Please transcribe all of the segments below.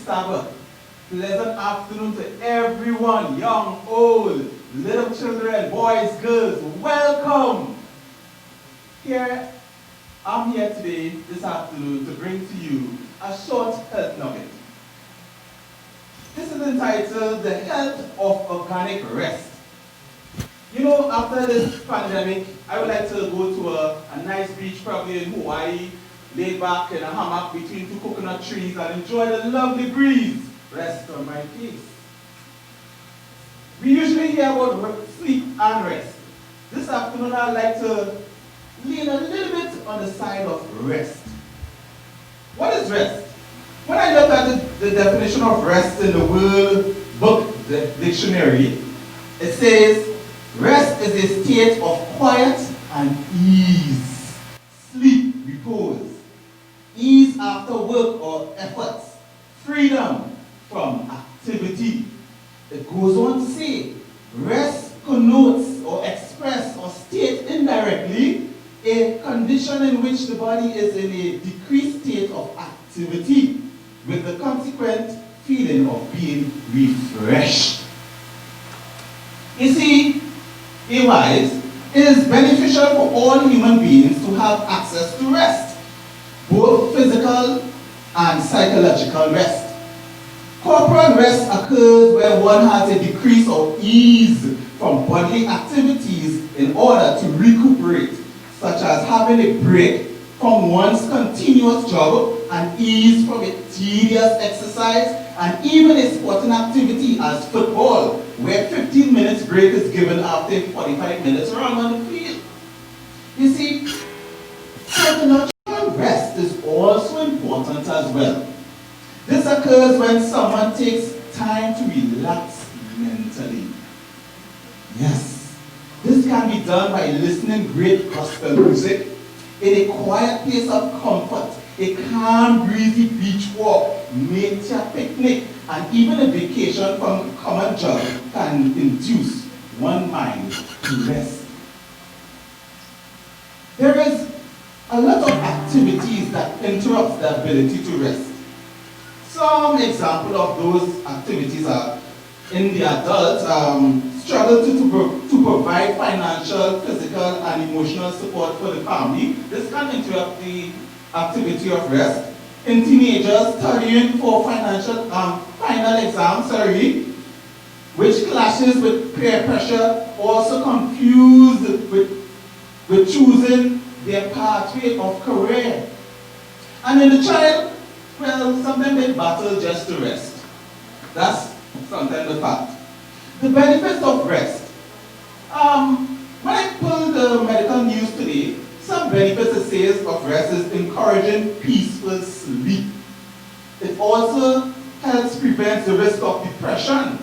Sabbath. Pleasant afternoon to everyone, young, old, little children, boys, girls. Welcome. I'm here today, this afternoon, to bring to you a short health nugget. This is entitled The Health of Organic Rest. You know, after this pandemic, I would like to go to a nice beach, probably in Hawaii, lay back in a hammock between two coconut trees and enjoy the lovely breeze. Rest on my face. We usually hear about sleep and rest. This afternoon, I'd like to lean a little bit on the side of rest. What is rest? When I look at the definition of rest in the World Book Dictionary, it says, rest is a state of quiet and ease. Sleep, repose, ease after work or efforts, freedom from activity. It goes on to say, rest connotes or express or state indirectly a condition in which the body is in a decreased state of activity with the consequent feeling of being refreshed. You see, it is beneficial for all human beings to have access to rest, both physical and psychological rest. Corporal rest occurs where one has a decrease or ease from bodily activities in order to recuperate, such as having a break from one's continuous job and ease from a tedious exercise, and even a sporting activity as football, where 15 minutes break is given after 45 minutes run on the field. You see, psychological rest is also important as well. This occurs when someone takes time to relax mentally. Yes, this can be done by listening to great gospel music in a quiet place of comfort, a calm, breezy beach walk, nature picnic, and even a vacation from common job can induce one mind to rest. There is a lot of activities that interrupt the ability to rest. Some example of those activities are in the adults, struggle to provide financial, physical, and emotional support for the family. This can interrupt the activity of rest. In teenagers, studying for final exams, which clashes with peer pressure, also confused with choosing their pathway of career. And in the child, well, sometimes they battle just to rest. That's sometimes the fact. The benefits of rest. When I pulled the medical news today, some benefits it says of rest is encouraging peaceful sleep. It also helps prevent the risk of depression,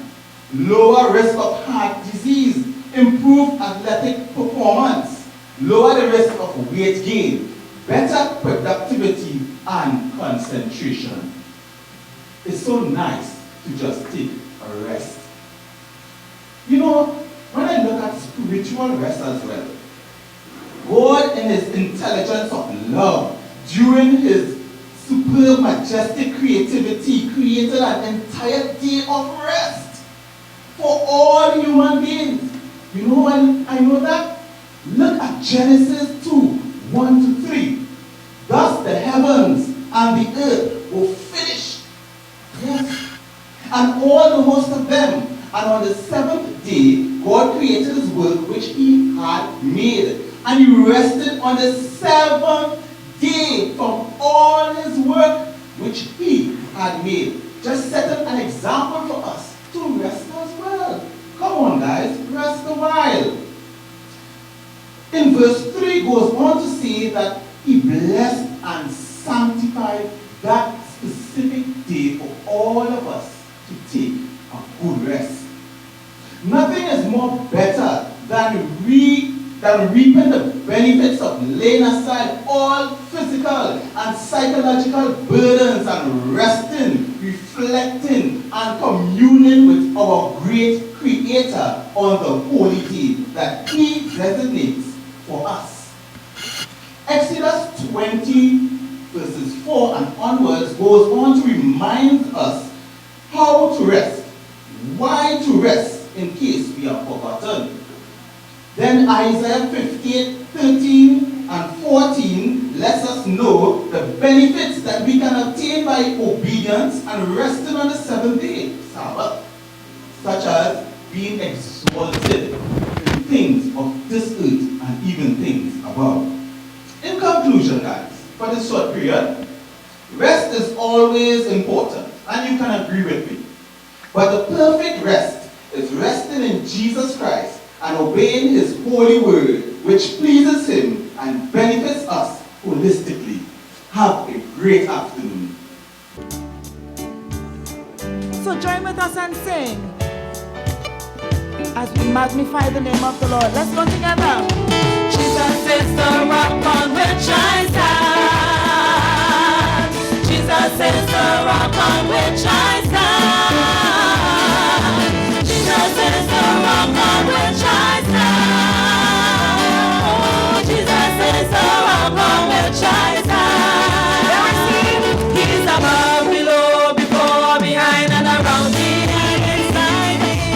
lower risk of heart disease, improve athletic performance, lower the risk of weight gain, better productivity and concentration. It's so nice to just take a rest. You know, when I look at spiritual rest as well, God in his intelligence of love, during his superb, majestic creativity, created an entire day of rest for all human beings. You know when I know that? Look at Genesis 2, 1 to 3. Thus the heavens and the earth were finished. Yes. And all the host of them. And on the seventh day, God created his work which he had made. And he rested on the seventh day from all his work which he had made. Just setting an example for us to rest as well. Come on guys, rest a while. In verse 3 goes on to say that he blessed and sanctified that specific day for all of us to take a good rest. Nothing is more better than reaping the benefits of laying aside all physical and psychological burdens and resting, reflecting, and communing with our great Creator on the holy day that he designates for us. Exodus 20 verses 4 and onwards goes on to remind us how to rest, why to rest in case we have forgotten. Then Isaiah 58:13 and 14 lets us know the benefits that we can obtain by obedience and resting on the seventh day, Sabbath, such as being exalted in things of this earth and even things above. In conclusion, guys, for this short period, rest is always important, and you can agree with me. But the perfect rest is resting in Jesus Christ and obeying his holy word, which pleases him and benefits us holistically. Have a great afternoon. So join with us and sing as we magnify the name of the Lord. Let's go together. Jesus is the rock on which I stand. Jesus is the rock on which I stand. Jesus is the rock on which I stand. Oh, Jesus is the rock on which I stand. He's above, below, before, behind, and around me.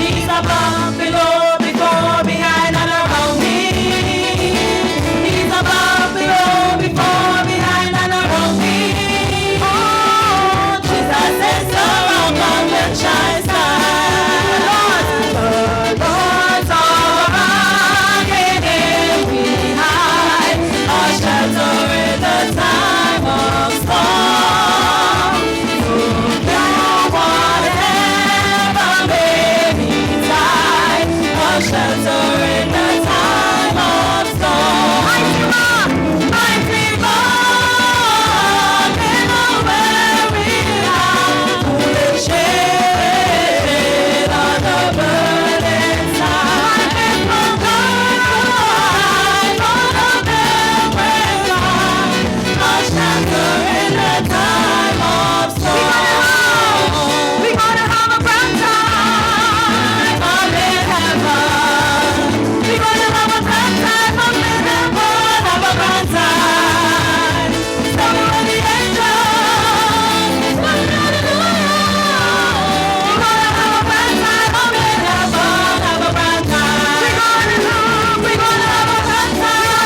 He's above, below, before, behind, and around me. He's above, below, before, behind, and around me. Oh, Jesus is the rock on which I stand. The Lord's our rock, in him we hide, our shelter in the time of storm. No whatever may betide, our shelter in the time of storm. Mighty God, in the weary land, who will shade on the burning side. Faithful God, Lord of every kind, our shelter in the time of storm. We're gonna have a grand time up in heaven. We're gonna have a grand time up in heaven. Have a grand time. So when the angels sing hallelujah. We're gonna have a grand time up in heaven. Have a grand time. We're gonna have a grand time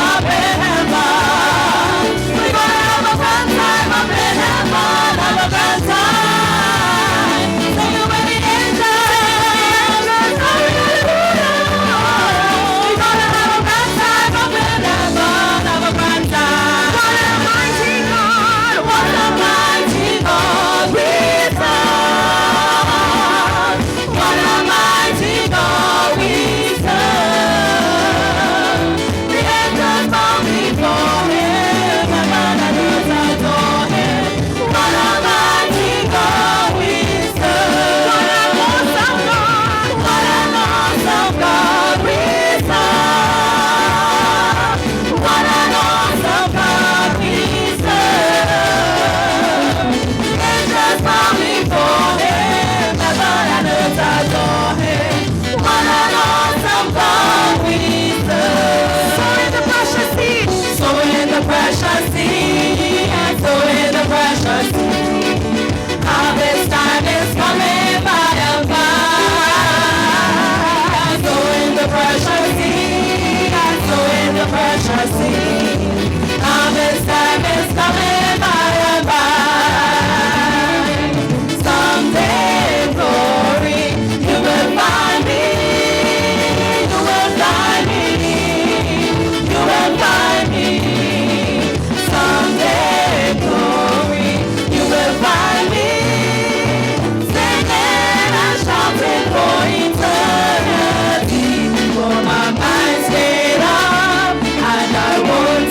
up in heaven. We're gonna have a grand time up in heaven. Have a grand time. Sing it with the angels. Sing hallelujah. We're gonna have a grand time up in heaven. Have a grand time. What a mighty God! What a mighty God we serve! What a mighty God we serve! The angels bow before him, heaven and earth adore him. What a mighty God we serve! What an awesome God! What an awesome God we serve! What an awesome God we serve! Angels bow before him, heaven and earth adore him. What an awesome God we serve! So in the precious seed, so in the precious seed, so in the precious seed. Harvest time is coming by and by. So in the precious seed, so in the precious seed. Harvest time is coming by and by. Someday in glory, you will find me. You will find me. You will find me. Someday in glory, you will find me. Singing and shouting for eternity. For my mind stayed up and I won't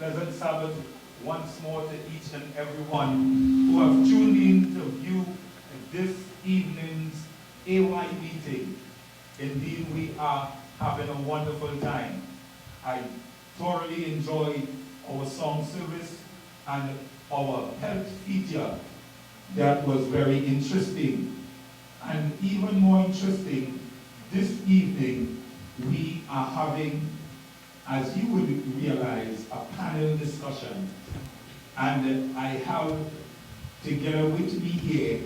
Pleasant Sabbath once more to each and everyone who have tuned in to view this evening's AY meeting. Indeed, we are having a wonderful time. I thoroughly enjoyed our song service and our health feature. That was very interesting. And even more interesting, this evening we are having, as you would realize, a panel discussion. And I have together with me here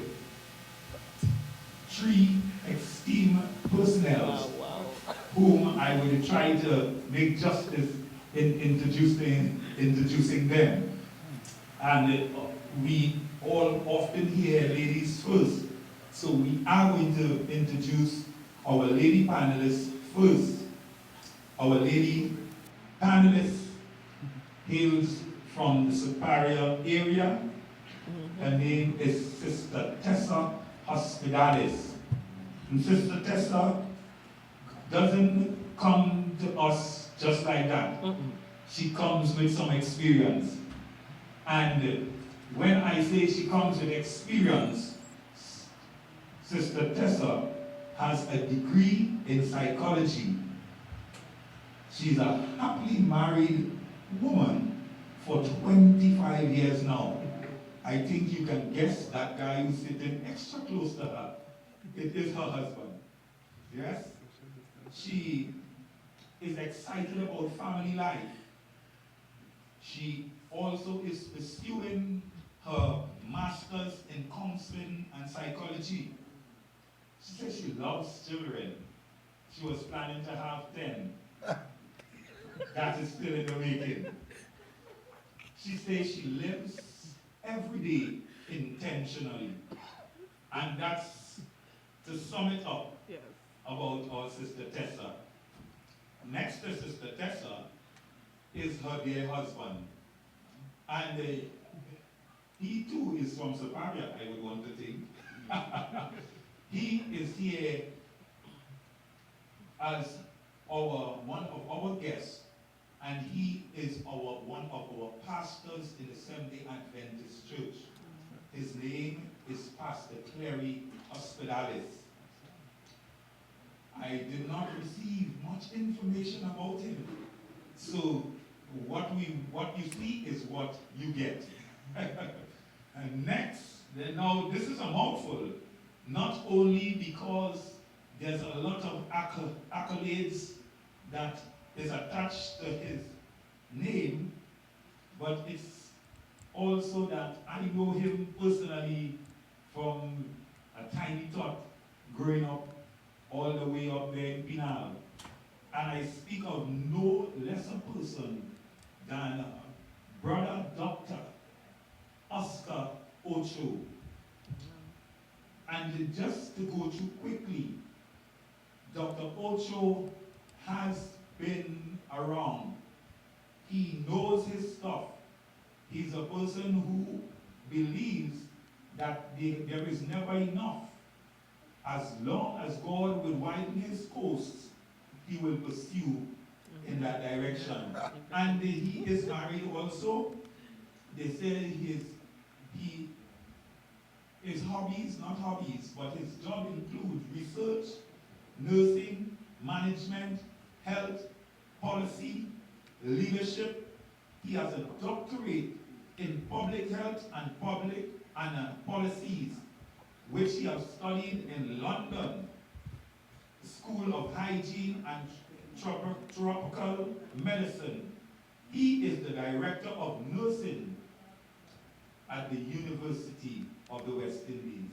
three esteemed personnel whom I will try to make justice in introducing them. And we all often hear ladies first. So we are going to introduce our lady panelists first. Our lady panelist hails from the Superior area. Her name is Sister Tessa Hospitalis. And Sister Tessa doesn't come to us just like that. She comes with some experience. And when I say she comes with experience, Sister Tessa has a degree in psychology. She's a happily married woman for 25 years now. I think you can guess that guy who's sitting extra close to her. It is her husband. Yes? She is excited about family life. She also is pursuing her master's in counseling and psychology. She says she loves children. She was planning to have 10. That is still in the making. She says she lives every day intentionally. And that's to sum it up about our Sister Tessa. Next to Sister Tessa is her dear husband. And he too is from Superior, I would want to think. He is here as one of our guests, and he is one of our pastors in the Seventh-day Adventist Church. His name is Pastor Clary Hospitalis. I did not receive much information about him, so what you see is what you get. And next, now this is a mouthful, not only because there's a lot of accolades that is attached to his name, but it's also that I know him personally from a tiny tot growing up all the way up there in Pinal. And I speak of no lesser person than Brother Dr. Oscar Ocho. And just to go through quickly, Dr. Ocho has been around. He knows his stuff. He's a person who believes that there is never enough. As long as God will widen his coasts, he will pursue in that direction. And he is married also. They say his hobbies, not hobbies, but his job includes research, nursing, management, health, policy, leadership. He has a doctorate in public health and policies, which he has studied in London School of Hygiene and Tropical Medicine. He is the director of nursing at the University of the West Indies.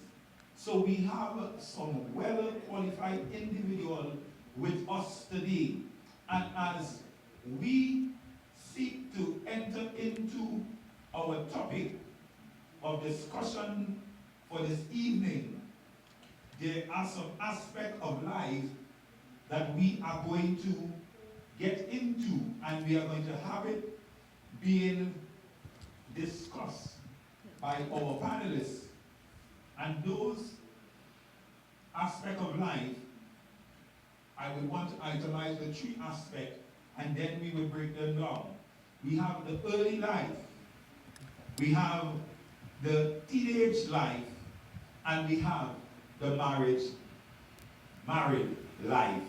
So we have some well-qualified individual with us today. And as we seek to enter into our topic of discussion for this evening, there are some aspects of life that we are going to get into, and we are going to have it being discussed by our panelists. And those aspects of life, I would want to itemize the three aspects, and then we will break them down. we have the early life, we have the teenage life, and we have the married life.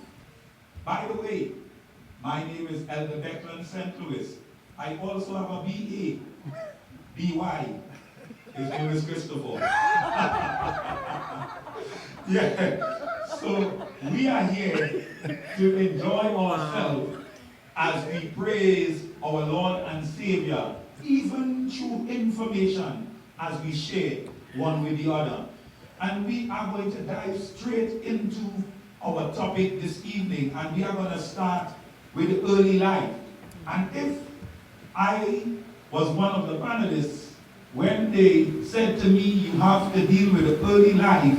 By the way, my name is Elder Declan St. Louis. I also have a BA, BY. His name is Christopher. Yeah. So we are here to enjoy ourselves as we praise our Lord and Savior, even through information as we share one with the other. And we are going to dive straight into our topic this evening, and we are going to start with the early life. And if I was one of the panelists, when they said to me, you have to deal with the early life,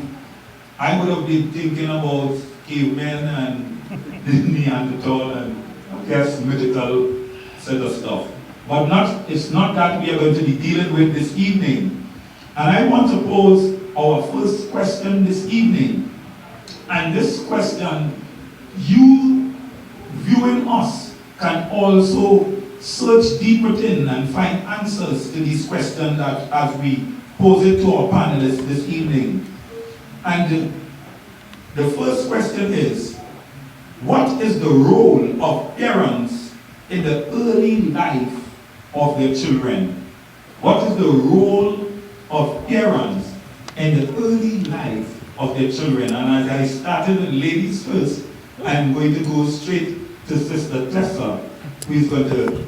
I would have been thinking about cavemen and Neanderthal and I guess mythical set of stuff. But it's not that we are going to be dealing with this evening. And I want to pose our first question this evening. And this question, you viewing us can also search deep within and find answers to these questions that as we pose it to our panelists this evening. And the first question is, what is the role of parents in the early life of their children? What is the role of parents in the early life of their children? And as I started with ladies first, I'm going to go straight to Sister Tessa, who is going to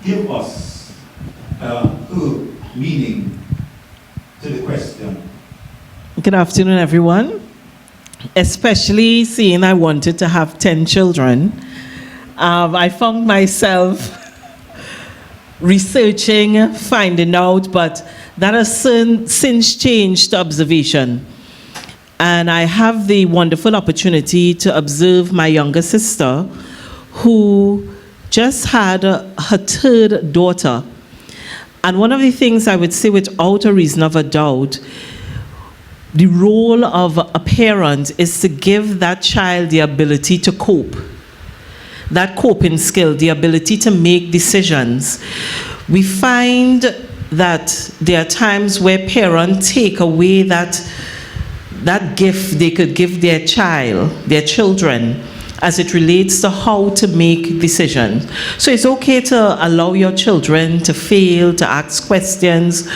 give us her meaning to the question. Good afternoon, everyone. Especially seeing I wanted to have 10 children, I found myself researching, finding out, but that has since changed to observation. And I have the wonderful opportunity to observe my younger sister, who just had her third daughter. And one of the things I would say without a reason of a doubt, the role of a parent is to give that child the ability to cope, that coping skill, the ability to make decisions. We find that there are times where parents take away that gift they could give their children, as it relates to how to make decisions. So it's okay to allow your children to fail, to ask questions,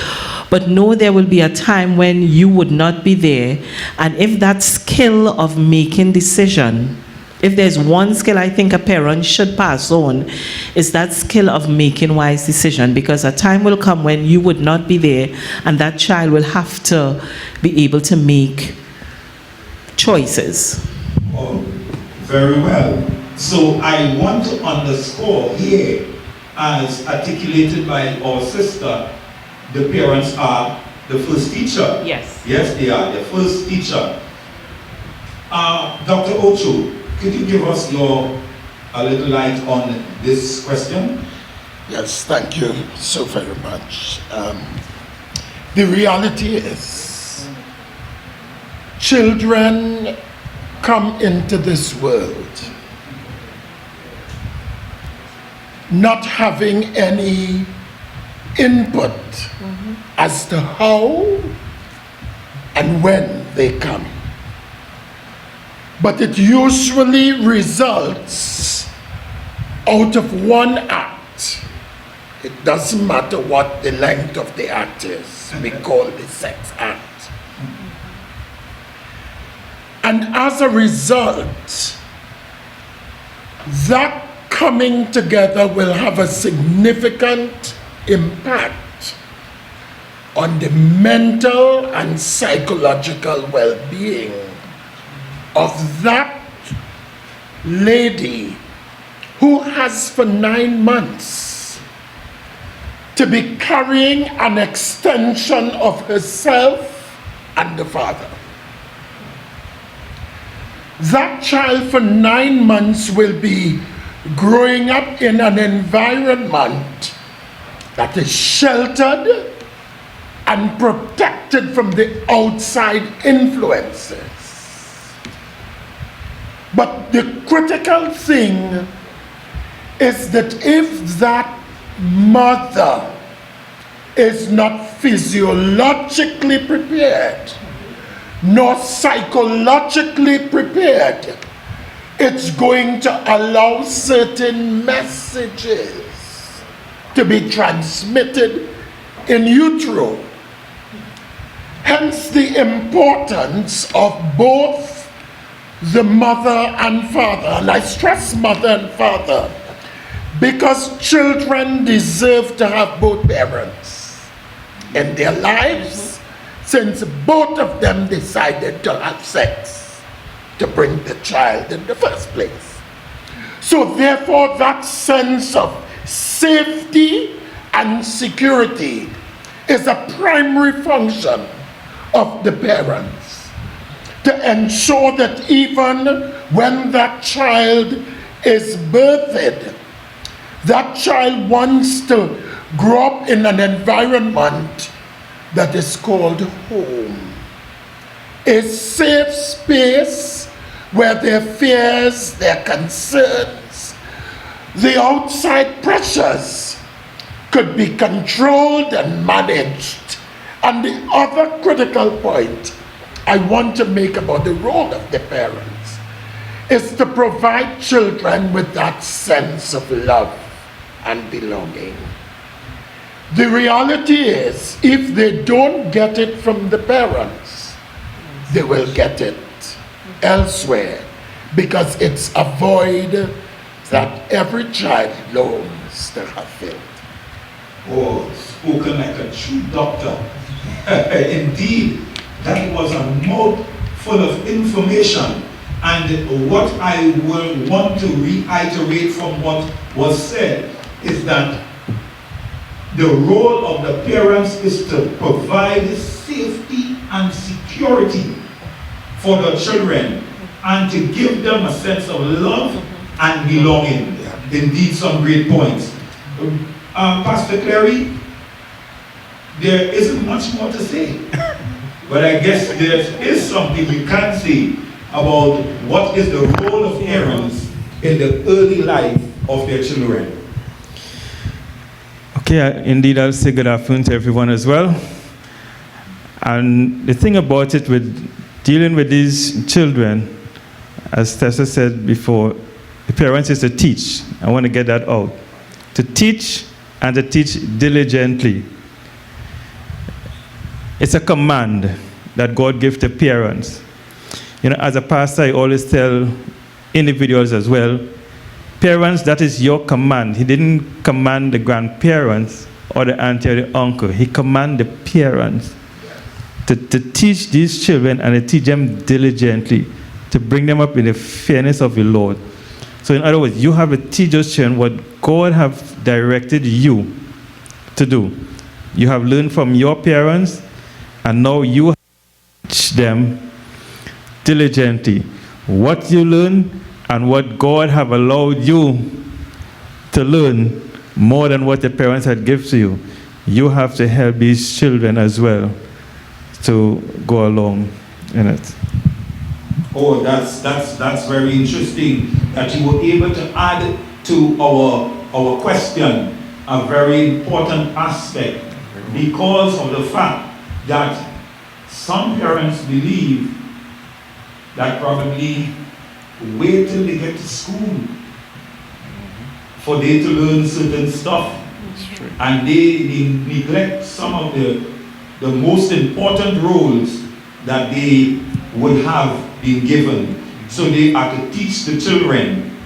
but know there will be a time when you would not be there. And if that skill of making decision, if there's one skill I think a parent should pass on, is that skill of making wise decision, because a time will come when you would not be there and that child will have to be able to make choices. Oh, very well. So I want to underscore here, as articulated by our sister, the parents are the first teacher. Yes. Yes, they are the first teacher. Dr. Ocho, could you give us a little light on this question? Yes, thank you so very much. The reality is, children come into this world not having any input as to how and when they come. But it usually results out of one act. It doesn't matter what the length of the act is. We call it sex act. And as a result, that coming together will have a significant impact on the mental and psychological well-being of that lady who has for 9 months to be carrying an extension of herself and the father. That child for 9 months will be growing up in an environment that is sheltered and protected from the outside influences. But the critical thing is that if that mother is not physiologically prepared, nor psychologically prepared, it's going to allow certain messages to be transmitted in utero. Hence the importance of both the mother and father. And I stress mother and father because children deserve to have both parents in their lives, since both of them decided to have sex to bring the child in the first place. So therefore that sense of safety and security is a primary function of the parents, to ensure that even when that child is birthed, that child wants to grow up in an environment that is called home, a safe space where their fears, their concerns, the outside pressures could be controlled and managed. And the other critical point I want to make about the role of the parents is to provide children with that sense of love and belonging. The reality is, if they don't get it from the parents, they will get it elsewhere, because it's a void that every child longs to have filled. Oh, spoken like a true doctor. Indeed, that was a mouth full of information. And what I will want to reiterate from what was said is that the role of the parents is to provide safety and security for the children and to give them a sense of love and belonging. Indeed, some great points. Pastor Clary, there isn't much more to say, but I guess there is something we can say about what is the role of parents in the early life of their children. Okay, indeed, I'll say good afternoon to everyone as well. And the thing about it with dealing with these children, as Tessa said before, the parents is to teach. I want to get that out. To teach and to teach diligently. It's a command that God gives to parents. You know, as a pastor, I always tell individuals as well, parents, that is your command. He didn't command the grandparents or the auntie or the uncle. He commanded the parents to teach these children and to teach them diligently, to bring them up in the fairness of the Lord. So in other words, you have to teach those children what God have directed you to do. You have learned from your parents, and now you teach them diligently what you learn and what God have allowed you to learn more than what the parents had given to you. You have to help these children as well to go along in it. Oh, that's very interesting that you were able to add to our question a very important aspect, because of the fact that some parents believe that probably wait till they get to school for they to learn certain stuff, and they neglect some of the most important roles that they would have been given. So they are to teach the children.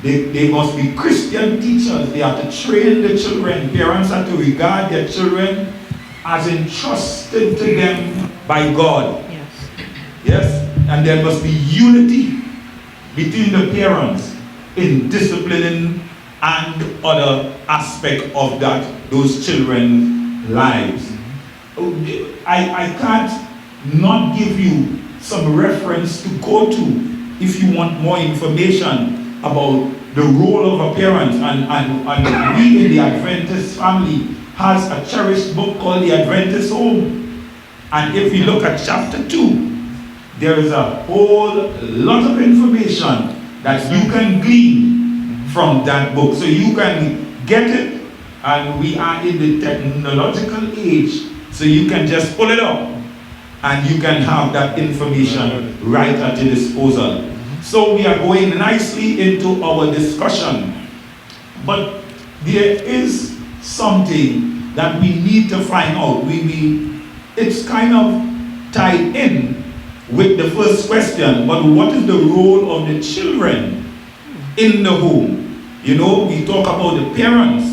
They must be Christian teachers. They are to train the children. Parents are to regard their children as entrusted to them by God. Yes. Yes? And there must be unity between the parents in disciplining and other aspect of those children's lives. I can't not give you some reference to go to if you want more information about the role of a parent. And we in the Adventist family has a cherished book called The Adventist Home. And if you look at chapter 2, there is a whole lot of information that you can glean from that book. So you can get it And we are in the technological age, so you can just pull it up and you can have that information right at your disposal. So we are going nicely into our discussion. But there is something that we need to find out. It's kind of tied in with the first question, but what is the role of the children in the home? You know, we talk about the parents,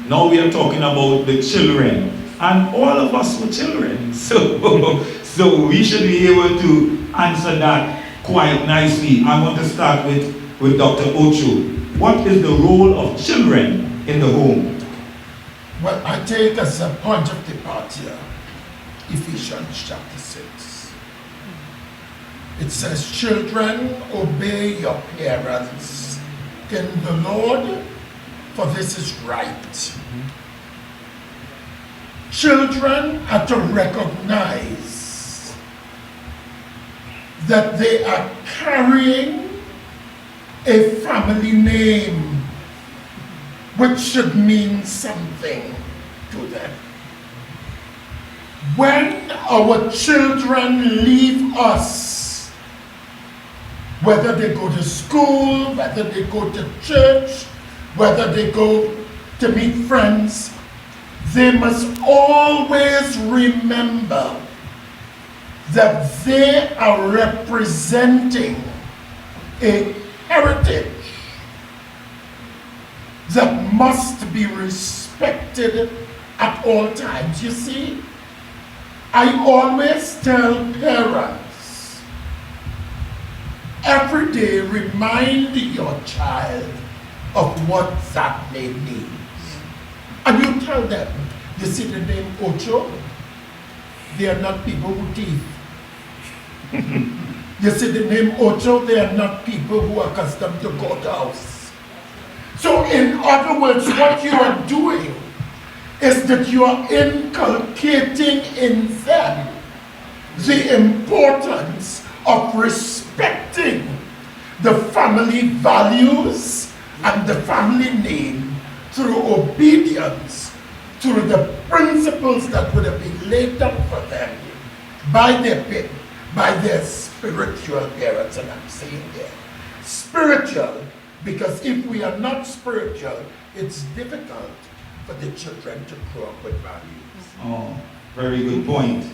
now we are talking about the children. And all of us were children, so we should be able to answer that quite nicely. I want to start with Dr. Ocho. What is the role of children in the home? Well, I take as a point of departure Ephesians chapter 6. It says, children, obey your parents in the Lord, for this is right. Children are to recognize that they are carrying a family name which should mean something to them. When our children leave us, whether they go to school, whether they go to church, whether they go to meet friends, they must always remember that they are representing a heritage that must be respected at all times. You see, I always tell parents, every day remind your child of what that name means. And you tell them, you see the name Ocho, they are not people who thief. You see the name Ocho, they are not people who are accustomed to courthouse. So in other words, what you are doing is that you are inculcating in them the importance of respecting the family values and the family name through obedience, through the principles that would have been laid down for them by their spiritual parents. And I'm saying there, spiritual, because if we are not spiritual, it's difficult for the children to grow up with values. Oh, very good point.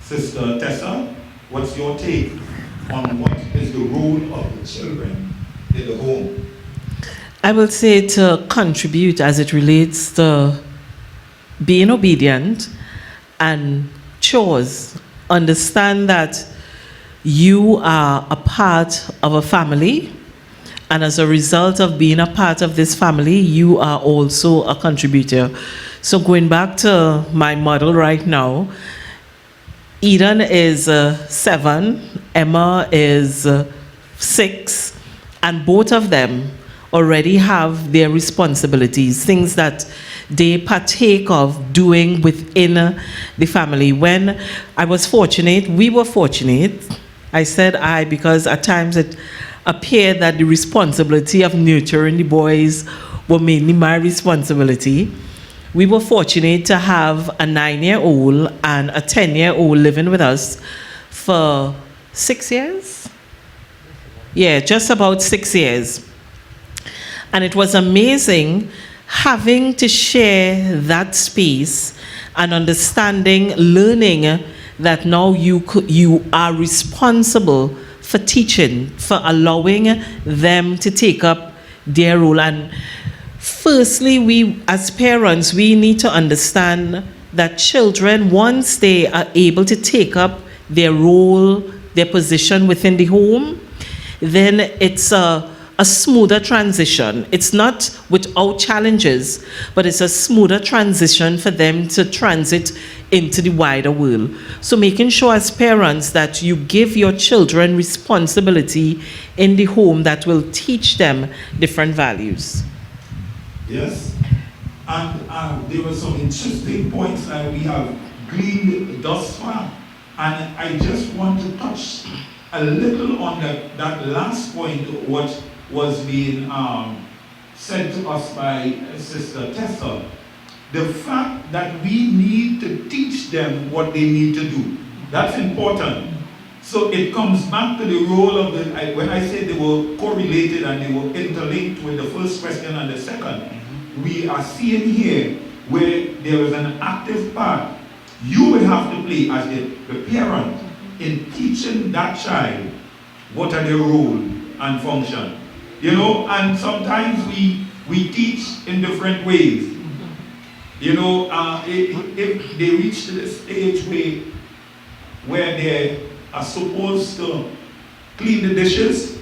Sister Tessa, what's your take on what is the role of the children in the home? I will say to contribute as it relates to being obedient and chores. Understand that you are a part of a family, and as a result of being a part of this family, you are also a contributor. So going back to my model right now, Eden is 7, Emma is 6, and both of them already have their responsibilities, things that they partake of doing within the family. When I was fortunate, we were fortunate, I said I because at times it appeared that the responsibility of nurturing the boys were mainly my responsibility. We were fortunate to have a 9-year-old and a 10-year-old living with us for 6 years? Yeah, just about 6 years. And it was amazing having to share that space and understanding, learning that now you are responsible for teaching, for allowing them to take up their role. And firstly, we as parents, we need to understand that children, once they are able to take up their role, their position within the home, then it's a smoother transition. It's not without challenges, but it's a smoother transition for them to transit into the wider world. So making sure as parents that you give your children responsibility in the home that will teach them different values. Yes, and there were some interesting points that we have gleaned thus far, and I just want to touch a little on that last point, what was being said to us by Sister Tessa. the fact that we need to teach them what they need to do. That's important. So it comes back to the role of the, when I said they were correlated and they were interlinked with the first question and the second, we are seeing here where there is an active part you will have to play as the parent in teaching that child what are their role and function. You know, and sometimes we teach in different ways. You know, if they reach to the stage where they are supposed to clean the dishes,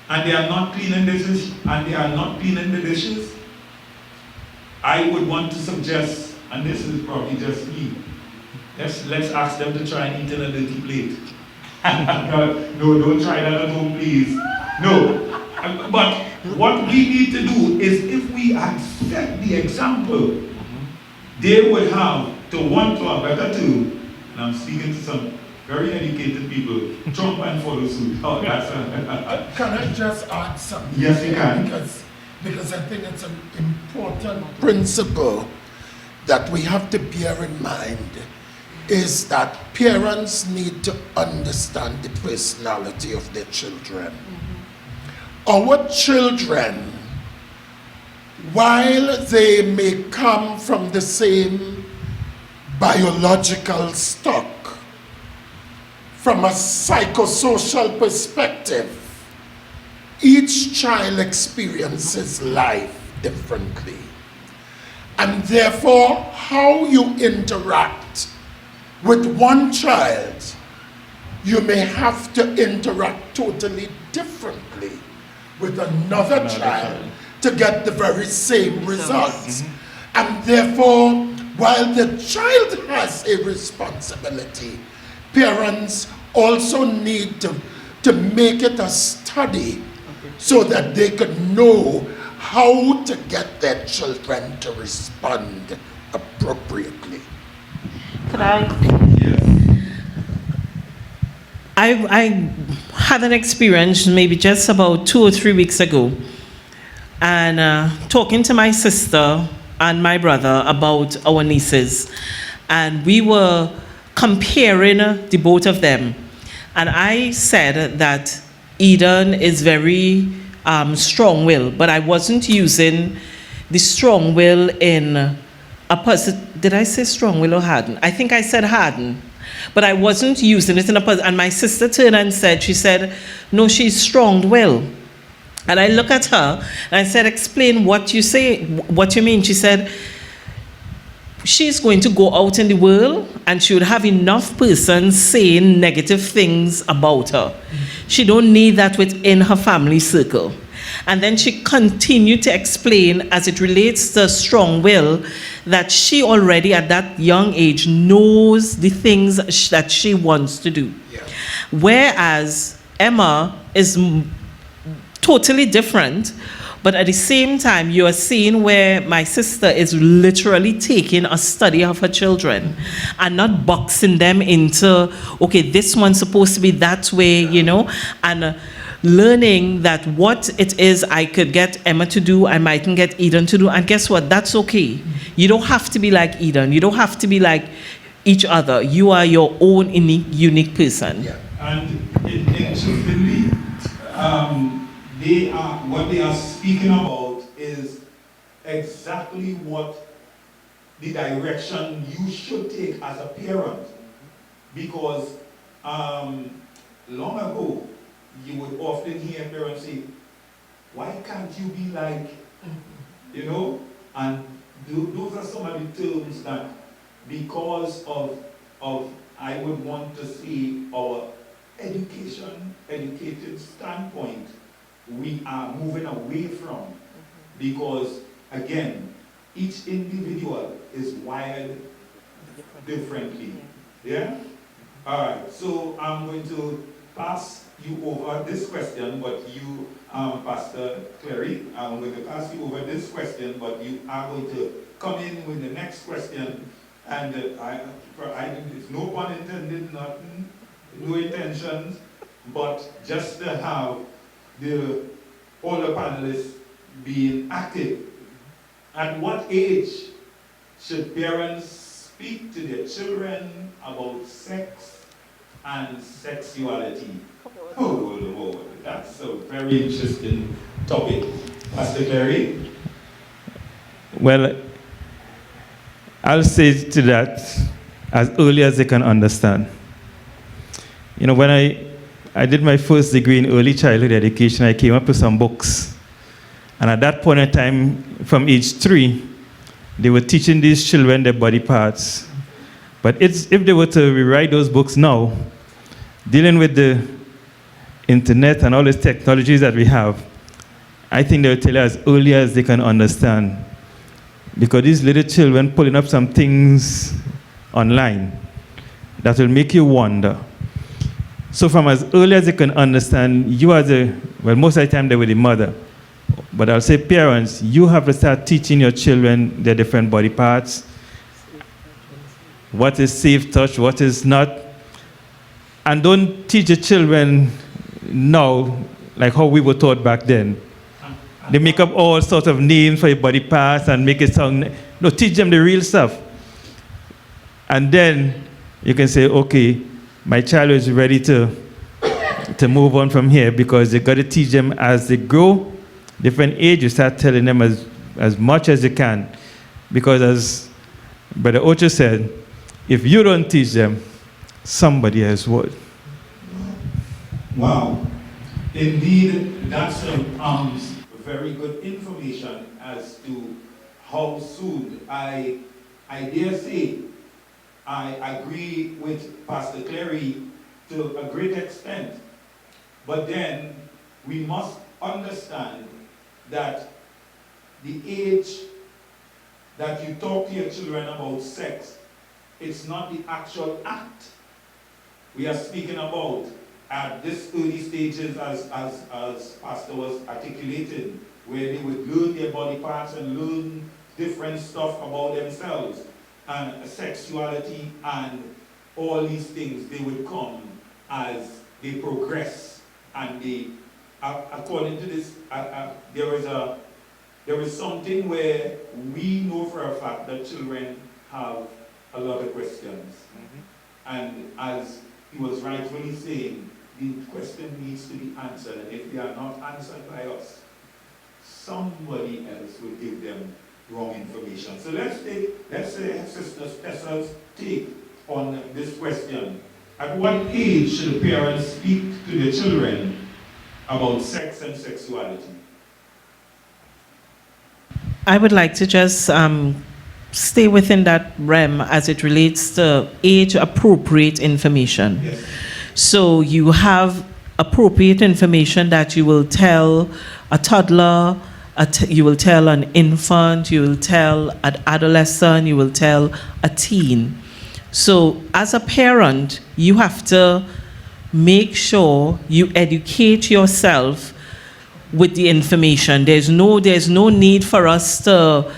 and they are not cleaning dishes, and they are not cleaning the dishes, I would want to suggest, and this is probably just me, let's ask them to try and eat in a dirty plate. No, don't try that at home, please. No. But what we need to do is, if we had set the example, they would have to want to a better two. And I'm speaking to some very educated people, jump and follow suit. Oh, that's Can I just add something? Yes, you can. Because I think it's an important principle that we have to bear in mind, is that parents need to understand the personality of their children. Our children, while they may come from the same biological stock, from a psychosocial perspective, each child experiences life differently. And therefore, how you interact with one child, you may have to interact totally differently with another child to get the very same results. And therefore, while the child has a responsibility, parents also need to make it a study so that they could know how to get their children to respond appropriately. Could I had an experience maybe just about 2 or 3 weeks ago, and talking to my sister and my brother about our nieces, and we were comparing the both of them. And I said that Eden is very strong-willed, but I wasn't using the strong-will in a person. Did I say strong-will or hardened? I think I said hardened, but I wasn't using it in a person. And my sister turned and said, she said, no, she's strong-willed. And I look at her and I said, explain what you say, what you mean. She said, she's going to go out in the world and she would have enough persons saying negative things about her. She don't need that within her family circle. And then she continued to explain, as it relates to strong will, that she already at that young age knows the things that she wants to do. Yeah. Whereas Emma is totally different. But at the same time, you are seeing where my sister is literally taking a study of her children and not boxing them into, okay, this one's supposed to be that way, you know, and learning that what it is I could get Emma to do, I mightn't get Eden to do. And guess what? That's okay. You don't have to be like Eden. You don't have to be like each other. You are your own unique person. Yeah. And interestingly, what they are speaking about is exactly what the direction you should take as a parent. Because long ago, you would often hear parents say, why can't you be like, you know? And those are some of the terms that, because of I would want to see our educated standpoint, we are moving away from, because again, each individual is wired differently. Yeah? All right, so I'm going to pass you over this question, but you, Pastor Clary, I'm going to pass you over this question, but you are going to come in with the next question, and it's no pun intended, nothing, no intentions, but just to have the older panelists being active. At what age should parents speak to their children about sex and sexuality? Oh, Lord, that's a very interesting topic. Pastor Clary? Well, I'll say to that as early as they can understand. You know, when I did my first degree in early childhood education, I came up with some books. And at that point in time, from age 3, they were teaching these children their body parts. But if they were to rewrite those books now, dealing with the internet and all these technologies that we have, I think they'll tell you as early as they can understand. Because these little children pulling up some things online that will make you wonder. So from as early as they can understand, you as well, most of the time they're with the mother. But I'll say parents, you have to start teaching your children their different body parts. What is safe touch, what is not. And don't teach your children now like how we were taught back then. They make up all sorts of names for your body parts and make it sound. No, teach them the real stuff. And then you can say, okay, my child is ready to move on from here, because you got to teach them as they grow, different age, you start telling them as much as you can. Because as Brother Ocho said, if you don't teach them, somebody else would. Wow. Indeed, that's very good information as to how soon. I dare say, I agree with Pastor Clary to a great extent. But then we must understand that the age that you talk to your children about sex, it's not the actual act. We are speaking about at this early stages, as Pastor was articulating, where they would learn their body parts and learn different stuff about themselves, and sexuality and all these things, they would come as they progress. And they, according to this, there is something where we know for a fact that children have a lot of questions. And as he was rightfully saying, the question needs to be answered, and if they are not answered by us, somebody else will give them wrong information. So let's say Sister Tessa's take on this question. At what age should parents speak to their children about sex and sexuality? I would like to just stay within that realm as it relates to age-appropriate information. Yes. So you have appropriate information that you will tell a toddler, you will tell an infant, you will tell an adolescent, you will tell a teen. So as a parent, you have to make sure you educate yourself with the information. There's no need for us to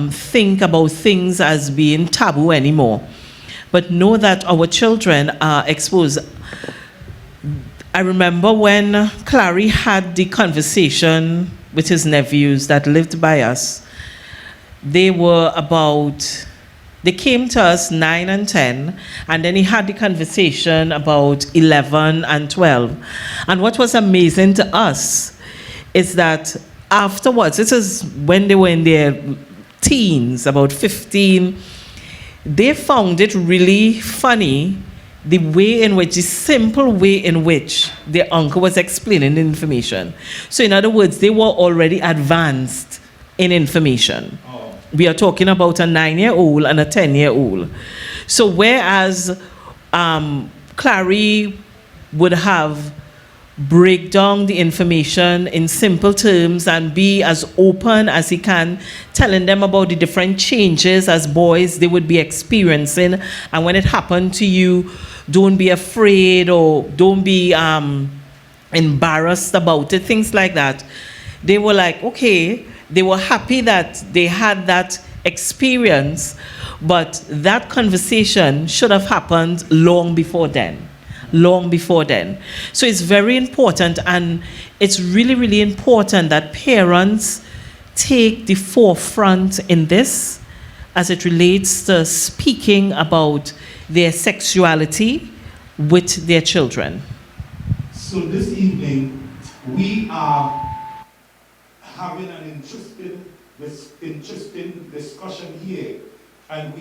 think about things as being taboo anymore. But know that our children are exposed. I remember when Clary had the conversation with his nephews that lived by us. They came to us 9 and 10, and then he had the conversation about 11 and 12. And what was amazing to us is that afterwards, this is when they were in their teens, about 15, they found it really funny the simple way in which their uncle was explaining the information. So in other words, they were already advanced in information. We are talking about a 9-year-old and a 10-year-old. So whereas Clary would have break down the information in simple terms and be as open as he can, telling them about the different changes as boys they would be experiencing, and when it happened to you, don't be afraid or don't be embarrassed about it, things like that. They were like, okay, they were happy that they had that experience, but that conversation should have happened long before then. So it's very important, and it's really, really important that parents take the forefront in this as it relates to speaking about their sexuality with their children? So this evening, we are having an interesting discussion here. And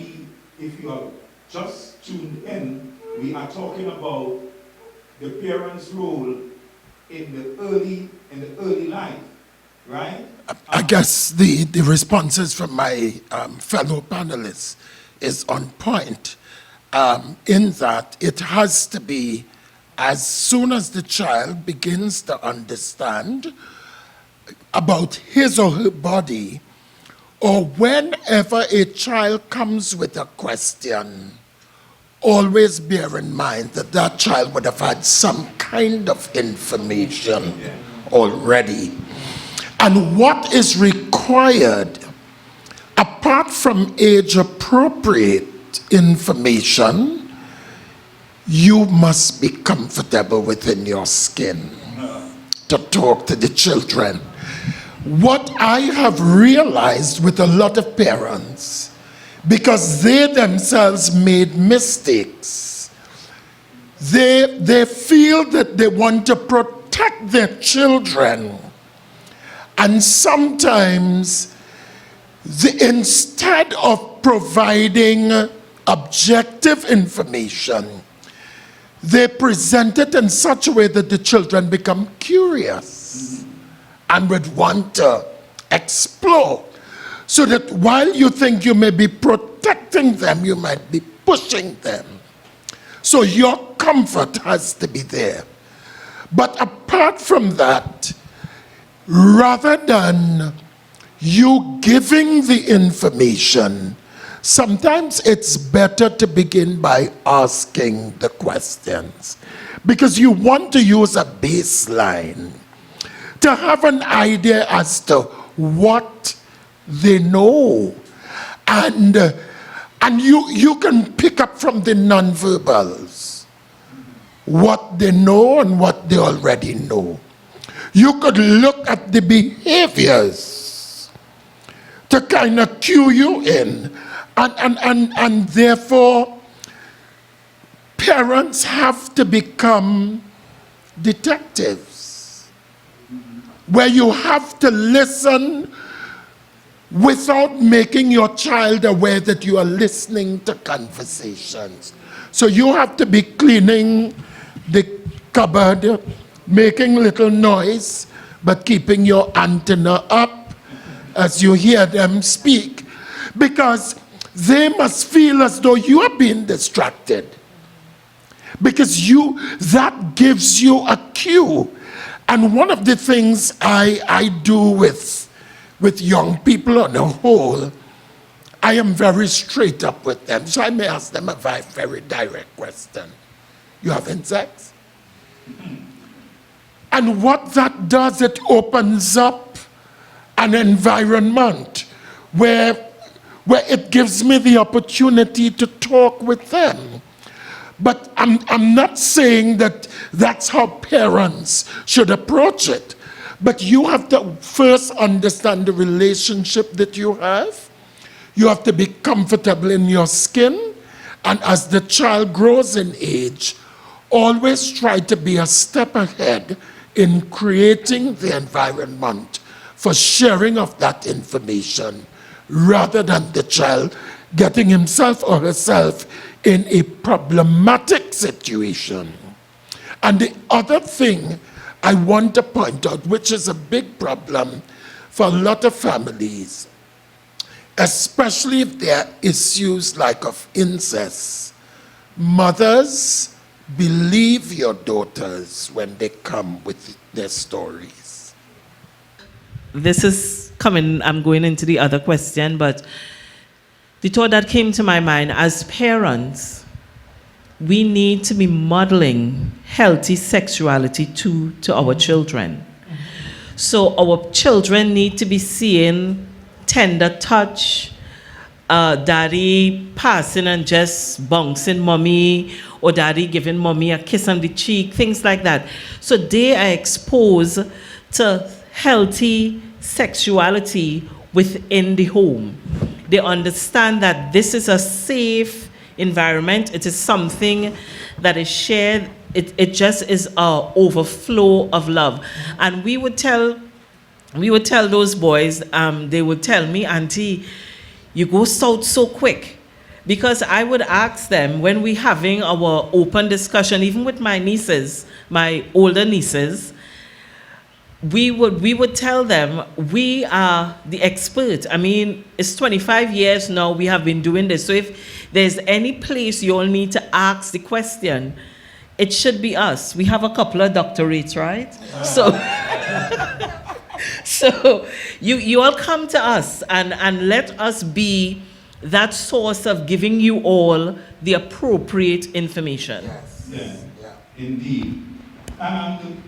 if you are just tuned in, we are talking about the parents' role in the early life, right? I guess the responses from my fellow panelists is on point in that it has to be as soon as the child begins to understand about his or her body, or whenever a child comes with a question, always bear in mind that that child would have had some kind of information already. And what is required, apart from age-appropriate information, you must be comfortable within your skin to talk to the children. What I have realized with a lot of parents, because they themselves made mistakes, they feel that they want to protect their children. And sometimes, instead of providing objective information, they present it in such a way that the children become curious and would want to explore. So that while you think you may be protecting them, you might be pushing them. So your comfort has to be there. But apart from that, rather than you giving the information, sometimes it's better to begin by asking the questions, because you want to use a baseline to have an idea as to what they know. And you can pick up from the nonverbals what they know and what they already know. You could look at the behaviors to kind of cue you in. And therefore, parents have to become detectives, where you have to listen without making your child aware that you are listening to conversations. So you have to be cleaning the cupboard, making little noise, but keeping your antenna up as you hear them speak, because they must feel as though you are being distracted, because that gives you a cue. And one of the things I do with young people on the whole, I am very straight up with them. So I may ask them a very direct question. You having sex? And what that does, it opens up an environment where it gives me the opportunity to talk with them. But I'm not saying that that's how parents should approach it. But you have to first understand the relationship that you have. You have to be comfortable in your skin. And as the child grows in age, always try to be a step ahead in creating the environment for sharing of that information, rather than the child getting himself or herself in a problematic situation. And the other thing I want to point out, which is a big problem for a lot of families, especially if there are issues like of incest. Mothers, believe your daughters when they come with their stories. This is coming, I'm going into the other question, but the thought that came to my mind, as parents, we need to be modeling healthy sexuality to our children. So our children need to be seeing tender touch, daddy passing and just bouncing mommy, or daddy giving mommy a kiss on the cheek, things like that. So they are exposed to healthy sexuality within the home. They understand that this is a safe environment. It is something that is shared. It just is a overflow of love. And we would tell those boys, they would tell me, Auntie, you go south so quick. Because I would ask them when we having our open discussion, even with my nieces, my older nieces, we would tell them, we are the expert. I mean, it's 25 years now we have been doing this. So if there's any place you all need to ask the question, it should be us. We have a couple of doctorates, right? So, so you all come to us and let us be that source of giving you all the appropriate information. Yes, indeed. And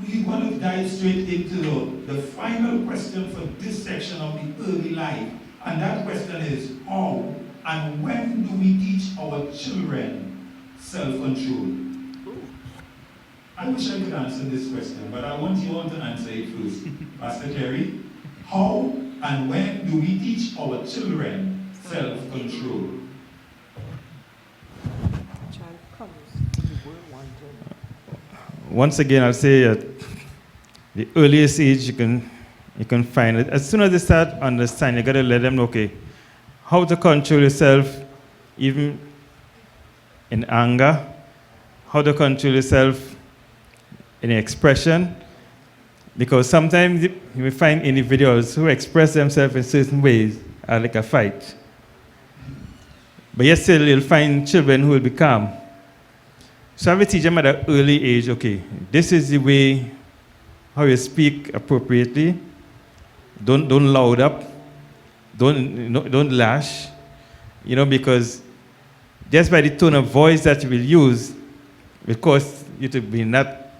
we want to dive straight into the final question for this section of the early life. And that question is, how and when do we teach our children self-control? I wish I could answer this question, but I want you all to answer it first. Pastor Terry, how and when do we teach our children self-control? Once again, I'll say at the earliest age you can find it. As soon as they start understanding, you got to let them know, okay, how to control yourself, even in anger, how to control yourself in expression, because sometimes you may find individuals who express themselves in certain ways are like a fight. But yet still you'll find children who will be calm. So I will teach them at an early age, okay, this is the way how you speak appropriately. Don't loud up. Don't lash. You know, because just by the tone of voice that you will use will cause you to be in that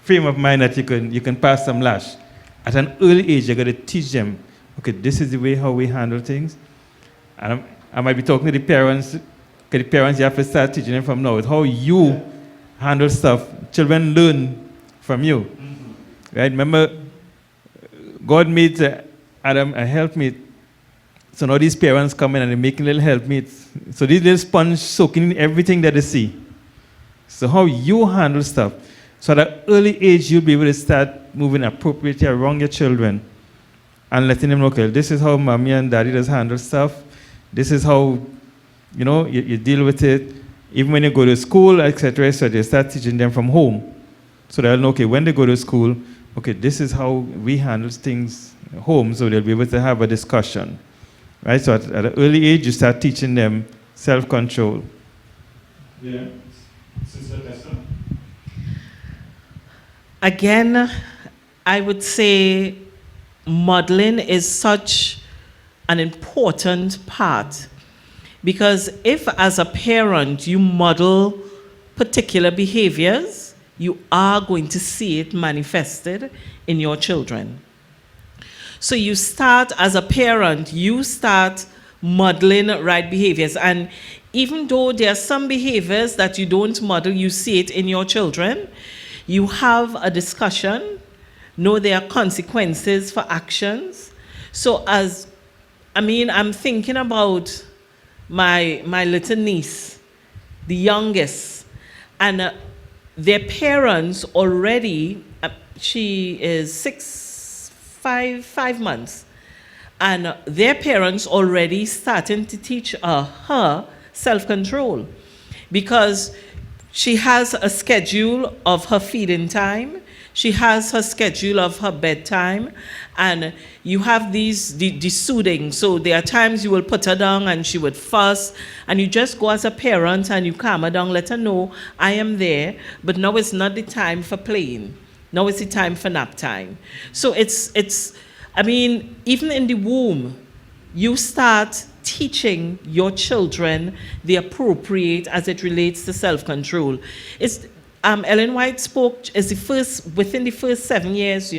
frame of mind that you can pass some lash. At an early age, you're going to teach them, okay, this is the way how we handle things. And I might be talking to the parents. Because the parents, you have to start teaching them from now. It's how you handle stuff. Children learn from you. Mm-hmm. Right? Remember, God made Adam a helpmate. So now these parents come in and they're making little helpmates. So these little sponge soaking in everything that they see. So how you handle stuff. So at an early age, you'll be able to start moving appropriately around your children and letting them know, okay, this is how mommy and daddy does handle stuff. This is how, you know, you deal with it. Even when you go to school, etc., so they start teaching them from home. So they'll know, okay, when they go to school, okay, this is how we handle things at home, so they'll be able to have a discussion. Right? So at an early age, you start teaching them self-control. Yeah. Sister Tessa? Again, I would say modeling is such an important part. Because if, as a parent, you model particular behaviors, you are going to see it manifested in your children. So you start, as a parent, you start modeling right behaviors. And even though there are some behaviors that you don't model, you see it in your children, you have a discussion, know there are consequences for actions. So I'm thinking about my little niece, the youngest, and their parents already, she is 5 months, and their parents already starting to teach her self-control, because she has a schedule of her feeding time. She has her schedule of her bedtime, and you have the soothing. So there are times you will put her down and she would fuss, and you just go as a parent and you calm her down, let her know, I am there, but now it's not the time for playing. Now it's the time for nap time. So even in the womb, you start teaching your children the appropriate as it relates to self-control. Ellen White spoke within the first 7 years,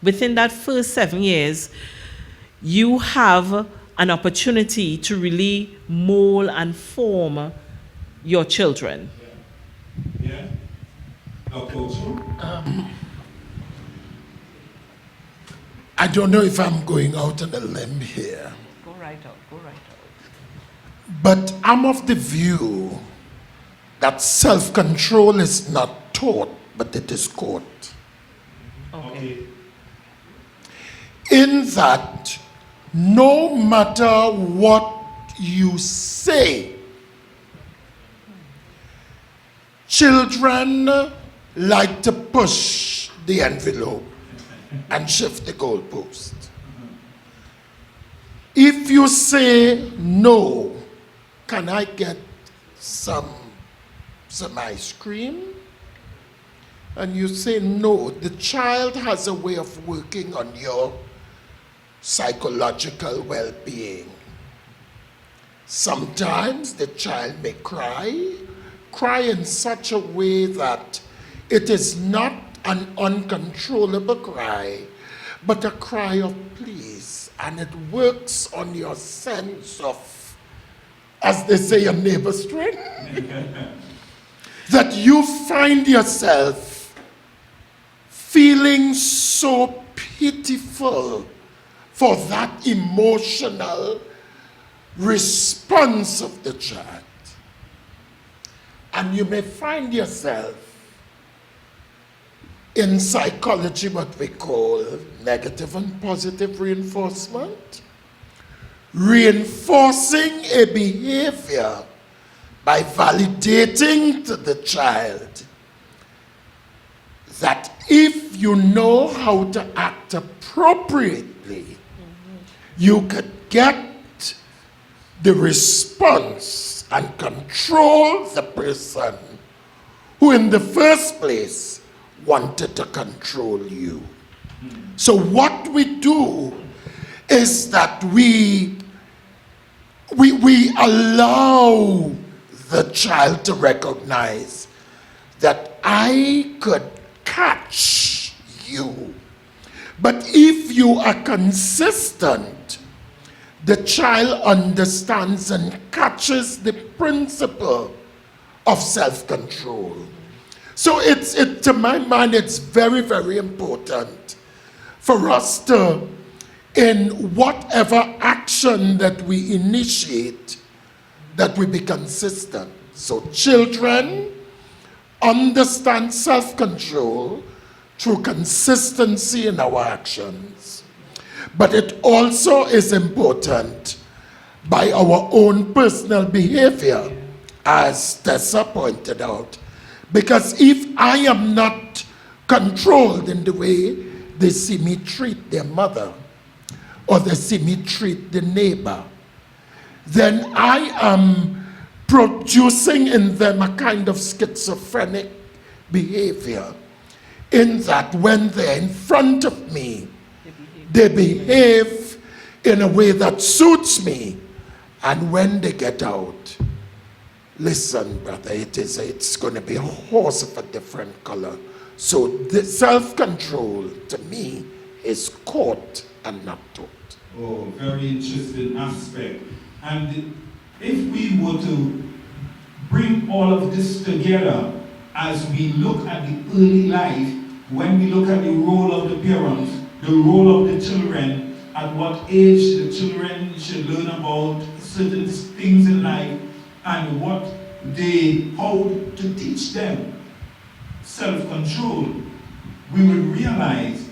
within that first 7 years, you have an opportunity to really mold and form your children. Yeah. Dr. Ocho? I don't know if I'm going out on a limb here, right out. But I'm of the view that self-control is not taught, but it is caught. Okay. In that, no matter what you say, children like to push the envelope and shift the goalpost. If you say, no, can I get some ice cream? And you say no, the child has a way of working on your psychological well-being. Sometimes the child may cry in such a way that it is not an uncontrollable cry, but a cry of please, and it works on your sense of, as they say, your neighbor strength, that you find yourself feeling so pitiful for that emotional response of the child. And you may find yourself in psychology what we call negative and positive reinforcement, reinforcing a behavior by validating to the child that if you know how to act appropriately, you could get the response and control the person who in the first place wanted to control you. So what we do is that we allow the child to recognize that I could catch you. But if you are consistent, the child understands and catches the principle of self-control. So to my mind, it's very, very important for us to, in whatever action that we initiate, that we be consistent. So children understand self-control through consistency in our actions. But it also is important by our own personal behavior, as Tessa pointed out. Because if I am not controlled in the way they see me treat their mother, or they see me treat the neighbor, then I am producing in them a kind of schizophrenic behavior, in that when they're in front of me, they behave in a way that suits me, and when they get out, listen, brother, it's going to be a horse of a different color. So the self-control, to me, is caught and not taught. Oh, very interesting aspect. And if we were to bring all of this together as we look at the early life, when we look at the role of the parents, the role of the children, at what age the children should learn about certain things in life, and how to teach them self-control, we will realize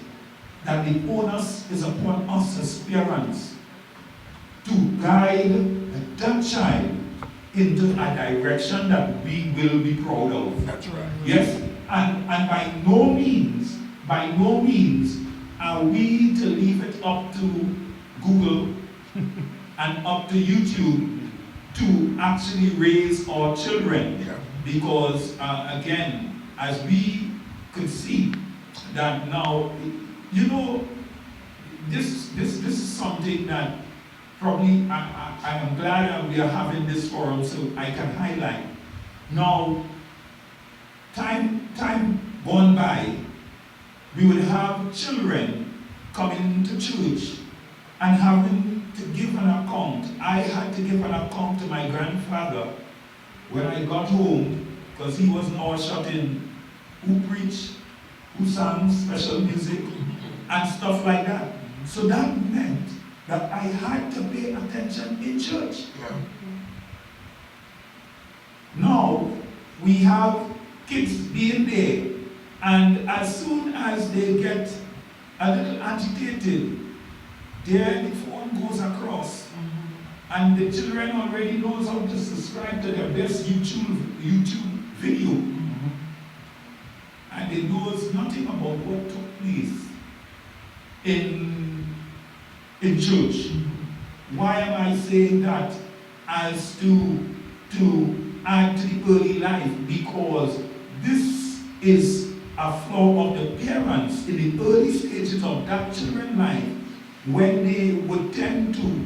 that the onus is upon us as parents to guide that child into a direction that we will be proud of. That's right. Yes, and by no means are we to leave it up to Google and up to YouTube to actually raise our children. Yeah. Because again, as we could see that now, you know, this is something that probably I am glad that we are having this forum so I can highlight. Now, time gone by, we would have children coming to church and having to give an account. I had to give an account to my grandfather when I got home, because he was now shouting who preached, who sang special music, and stuff like that. So that meant that I had to pay attention in church. Now, we have kids being there, and as soon as they get a little agitated, there the phone goes across, and the children already knows how to subscribe to their best YouTube video, and they knows nothing about what took place in church. Why am I saying that as to add to the early life? Because this is a flaw of the parents in the early stages of that children's life, when they would tend to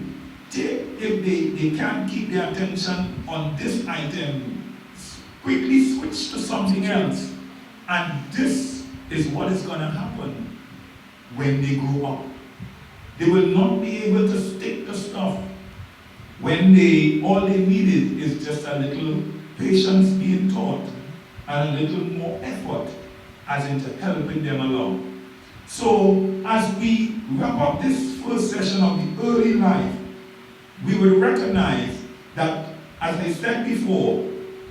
take, if they can't keep their attention on this item, quickly switch to something else. And this is what is going to happen when they grow up. They will not be able to stick to stuff when all they needed is just a little patience being taught and a little more effort as into helping them along. So as we wrap up this first session of the early life, we will recognize that, as I said before,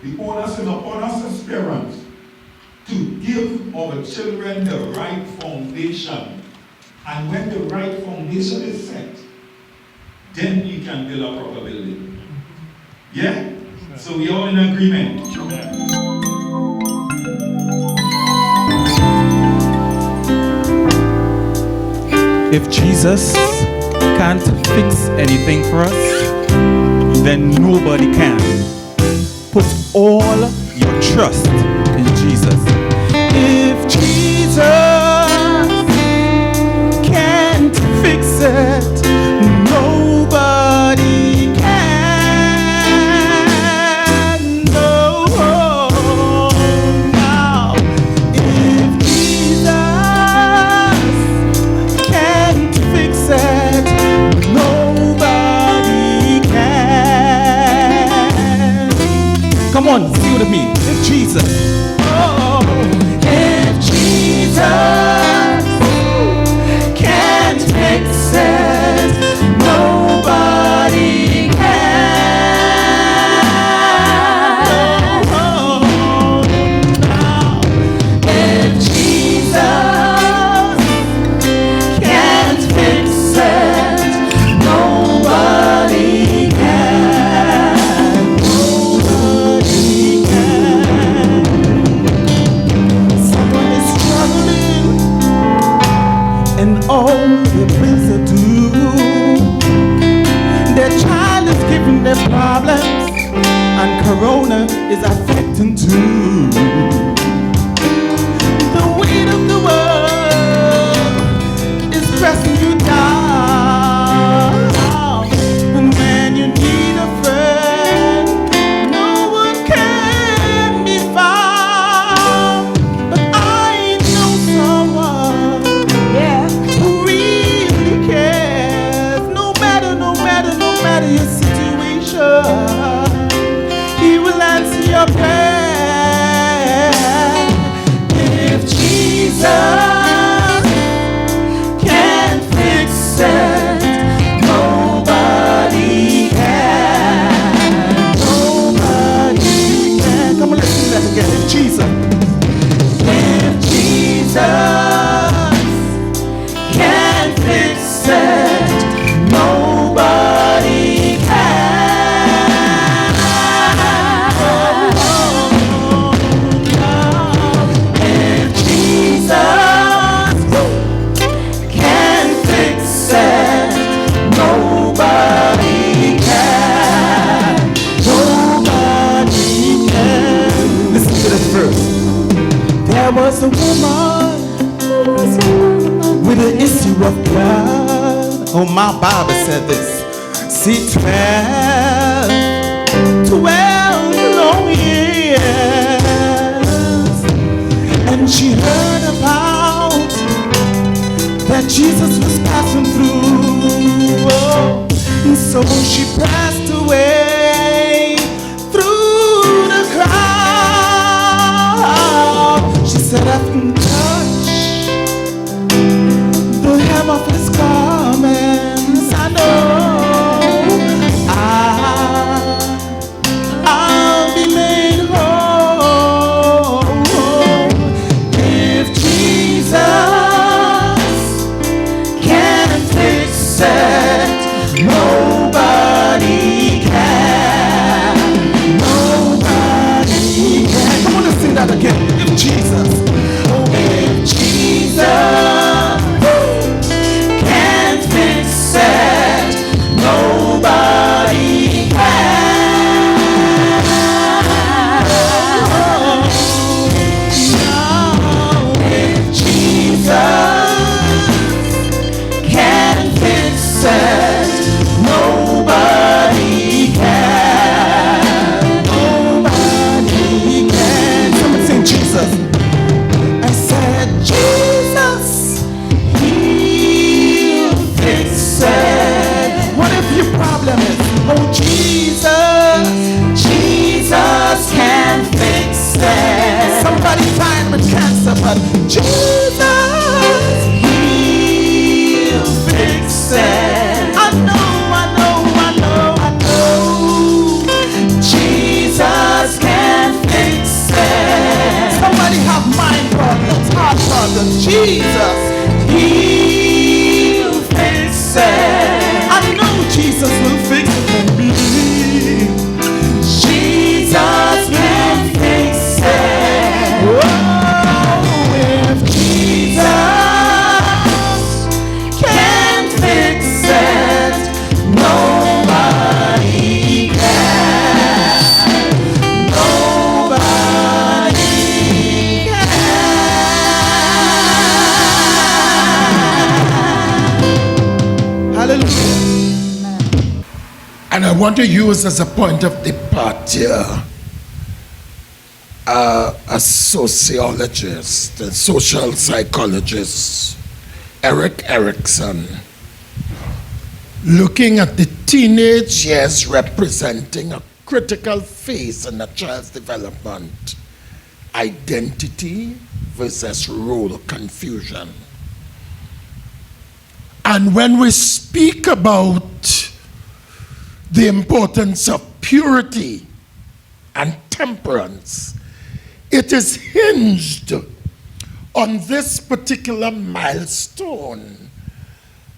the onus is upon us as parents to give our children the right foundation. And when the right foundation is set, then you can build a proper building. Yeah? So we all in agreement. If Jesus can't fix anything for us, then nobody can. Put all your trust in Jesus. If Jesus can't fix it, nobody can. No, now, if Jesus can't fix it, nobody can. Come on, sing with me. If Jesus, if Jesus can't fix it, nobody can. If Jesus can't fix it, nobody can. Nobody can. Someone is struggling and all the bills are due. Their child is giving them problems, and Corona is affecting too. The weight of the world is pressing you down, and when you need a friend, no one can be found. But I know someone who really cares. No matter your situation, he will answer your prayer. If Jesus can't fix it, nobody can. Nobody can. Come on, let's do that again. If Jesus can't fix it, nobody can. If Jesus can't fix it, nobody can. Nobody can. Listen to this verse. There was a woman with an issue of blood. Oh, my Bible said this. See, 12 long years. And she heard about that Jesus was passing through. Oh, and so she passed away through the crowd. She said, I can touch the hem of his garments. I know want to use as a point of departure a sociologist, a social psychologist, Erik Erikson, looking at the teenage years representing a critical phase in a child's development, identity versus role confusion. And when we speak about the importance of purity and temperance, it is hinged on this particular milestone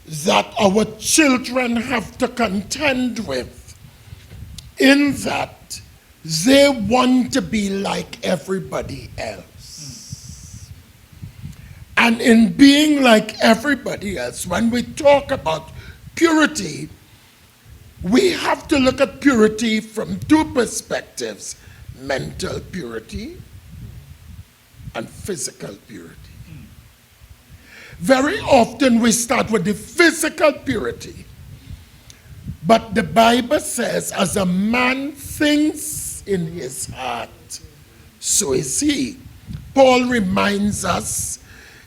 that our children have to contend with, in that they want to be like everybody else. And in being like everybody else, when we talk about purity, we have to look at purity from two perspectives: mental purity and physical purity. Very often we start with the physical purity, but the Bible says, as a man thinks in his heart, so is he. Paul reminds us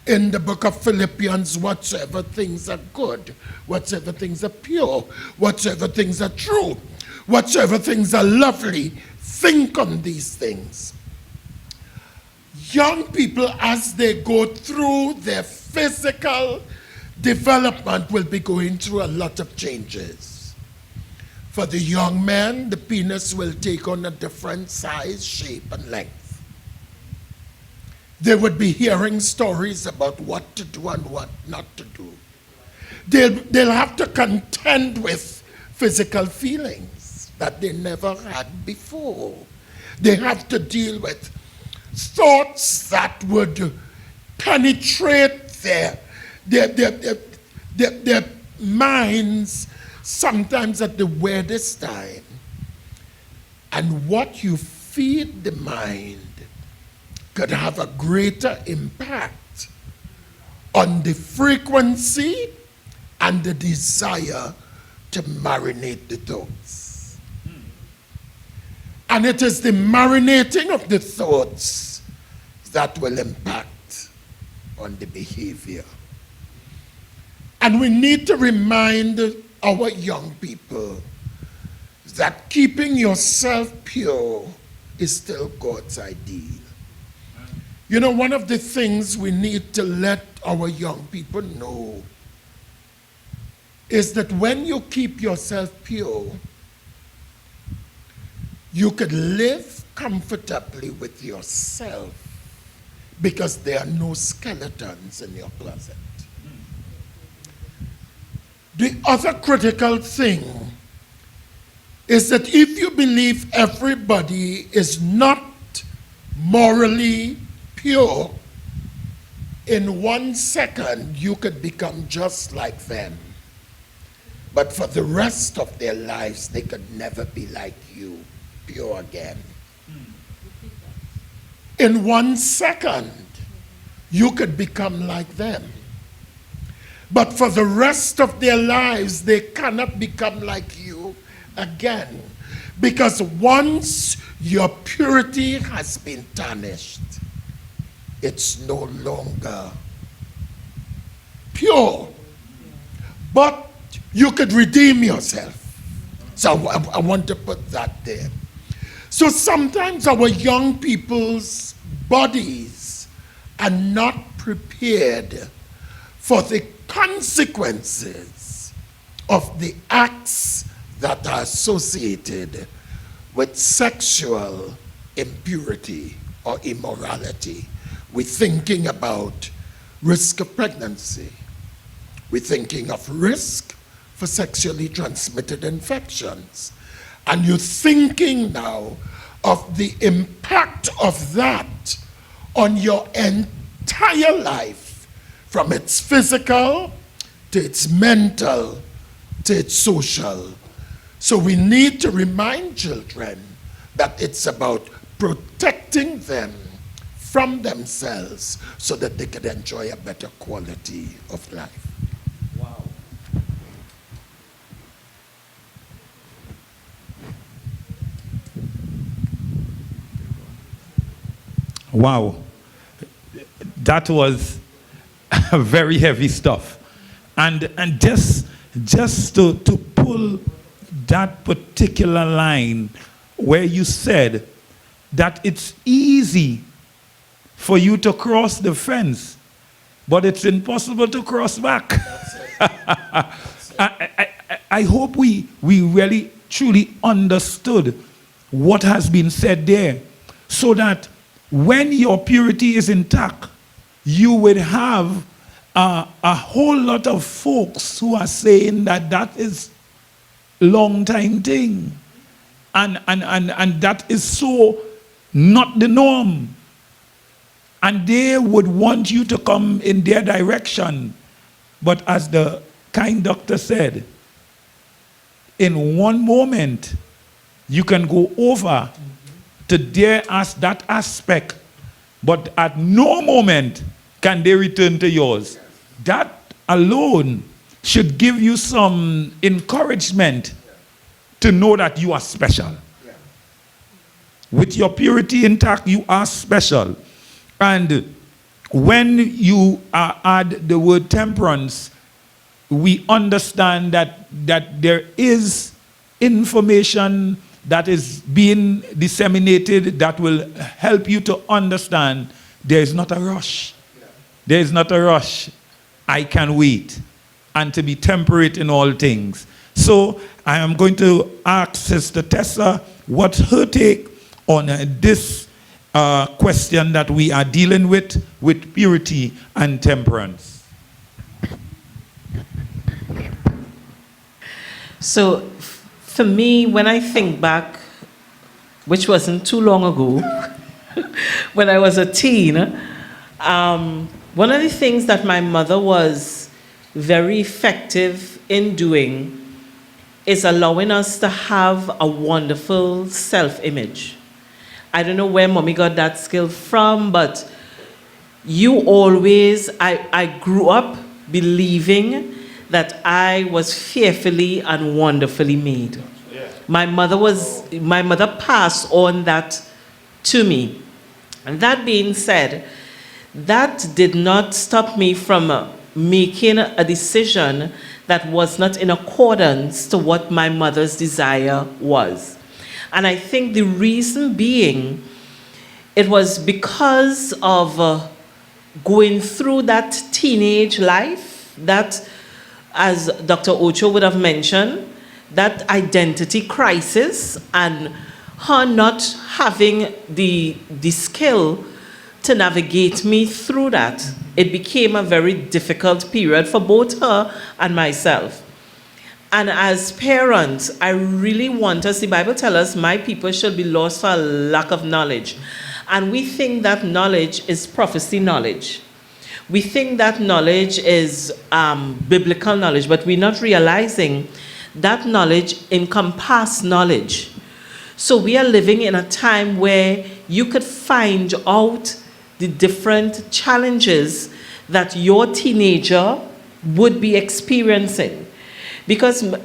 in the book of Philippians, whatsoever things are good, whatsoever things are pure, whatsoever things are true, whatsoever things are lovely, think on these things. Young people, as they go through their physical development, will be going through a lot of changes. For the young man, the penis will take on a different size, shape, and length. They would be hearing stories about what to do and what not to do. They'll have to contend with physical feelings that they never had before. They have to deal with thoughts that would penetrate their minds, sometimes at the weirdest time. And what you feed the mind could have a greater impact on the frequency and the desire to marinate the thoughts. And it is the marinating of the thoughts that will impact on the behavior. And we need to remind our young people that keeping yourself pure is still God's ideal. You know, one of the things we need to let our young people know is that when you keep yourself pure, you could live comfortably with yourself because there are no skeletons in your closet. The other critical thing is that if you believe everybody is not morally pure, in 1 second you could become just like them. But for the rest of their lives, they could never be like you, pure again. In 1 second, you could become like them. But for the rest of their lives, they cannot become like you again. Because once your purity has been tarnished, it's no longer pure. But you could redeem yourself. So I want to put that there. So sometimes our young people's bodies are not prepared for the consequences of the acts that are associated with sexual impurity or immorality. We're thinking about risk of pregnancy. We're thinking of risk for sexually transmitted infections. And you're thinking now of the impact of that on your entire life, from its physical to its mental to its social. So we need to remind children that it's about protecting them from themselves so that they can enjoy a better quality of life. Wow. Wow. That was very heavy stuff. And just to pull that particular line where you said that it's easy for you to cross the fence, but it's impossible to cross back. I hope we really truly understood what has been said there, so that when your purity is intact, you would have a whole lot of folks who are saying that that is long time thing, and that is so not the norm, and they would want you to come in their direction. But as the kind doctor said, in one moment you can go over to that aspect, but at no moment can they return to yours. That alone should give you some encouragement to know that you are special. With your purity intact, you are special. And when you add the word temperance, we understand that there is information that is being disseminated that will help you to understand there is not a rush. There is not a rush. I can wait, and to be temperate in all things. So I am going to ask Sister Tessa what's her take on this question that we are dealing with purity and temperance. So for me, when I think back, which wasn't too long ago, when I was a teen, one of the things that my mother was very effective in doing is allowing us to have a wonderful self-image. I don't know where Mommy got that skill from, but you always, I grew up believing that I was fearfully and wonderfully made. Yeah. My mother passed on that to me. And that being said, that did not stop me from making a decision that was not in accordance to what my mother's desire was. And I think the reason being, it was because of going through that teenage life, that, as Dr. Ocho would have mentioned, that identity crisis, and her not having the skill to navigate me through that. It became a very difficult period for both her and myself. And as parents, I really want us, the Bible tells us, my people shall be lost for a lack of knowledge. And we think that knowledge is prophecy knowledge. We think that knowledge is biblical knowledge, but we're not realizing that knowledge encompasses knowledge. So we are living in a time where you could find out the different challenges that your teenager would be experiencing. Because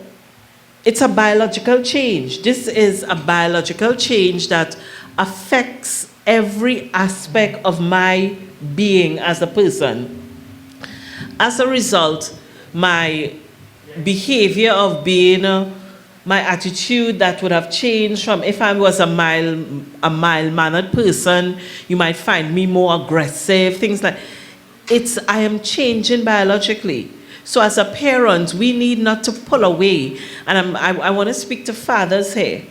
it's a biological change. This is a biological change that affects every aspect of my being as a person. As a result, my behavior of being, my attitude that would have changed from, if I was a mild-mannered person, you might find me more aggressive, things like, I am changing biologically. So as a parent, we need not to pull away. And I want to speak to fathers here.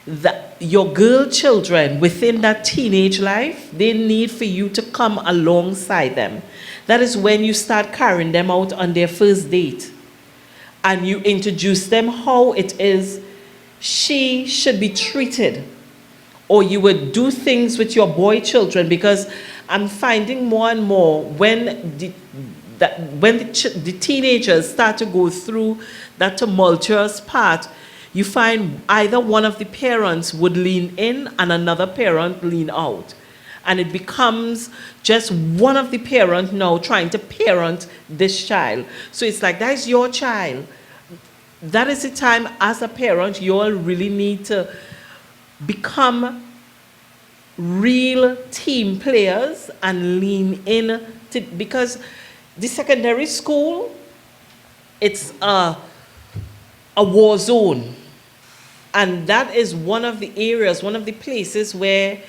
That your girl children within that teenage life, they need for you to come alongside them. That is when you start carrying them out on their first date. And you introduce them how it is she should be treated. Or you would do things with your boy children, because I'm finding more and more when the teenagers start to go through that tumultuous part, you find either one of the parents would lean in and another parent lean out. And it becomes just one of the parents now trying to parent this child. So it's like, that is your child. That is the time as a parent you all really need to become real team players and lean in to, because the secondary school, it's a war zone. And that is one of the areas, one of the places where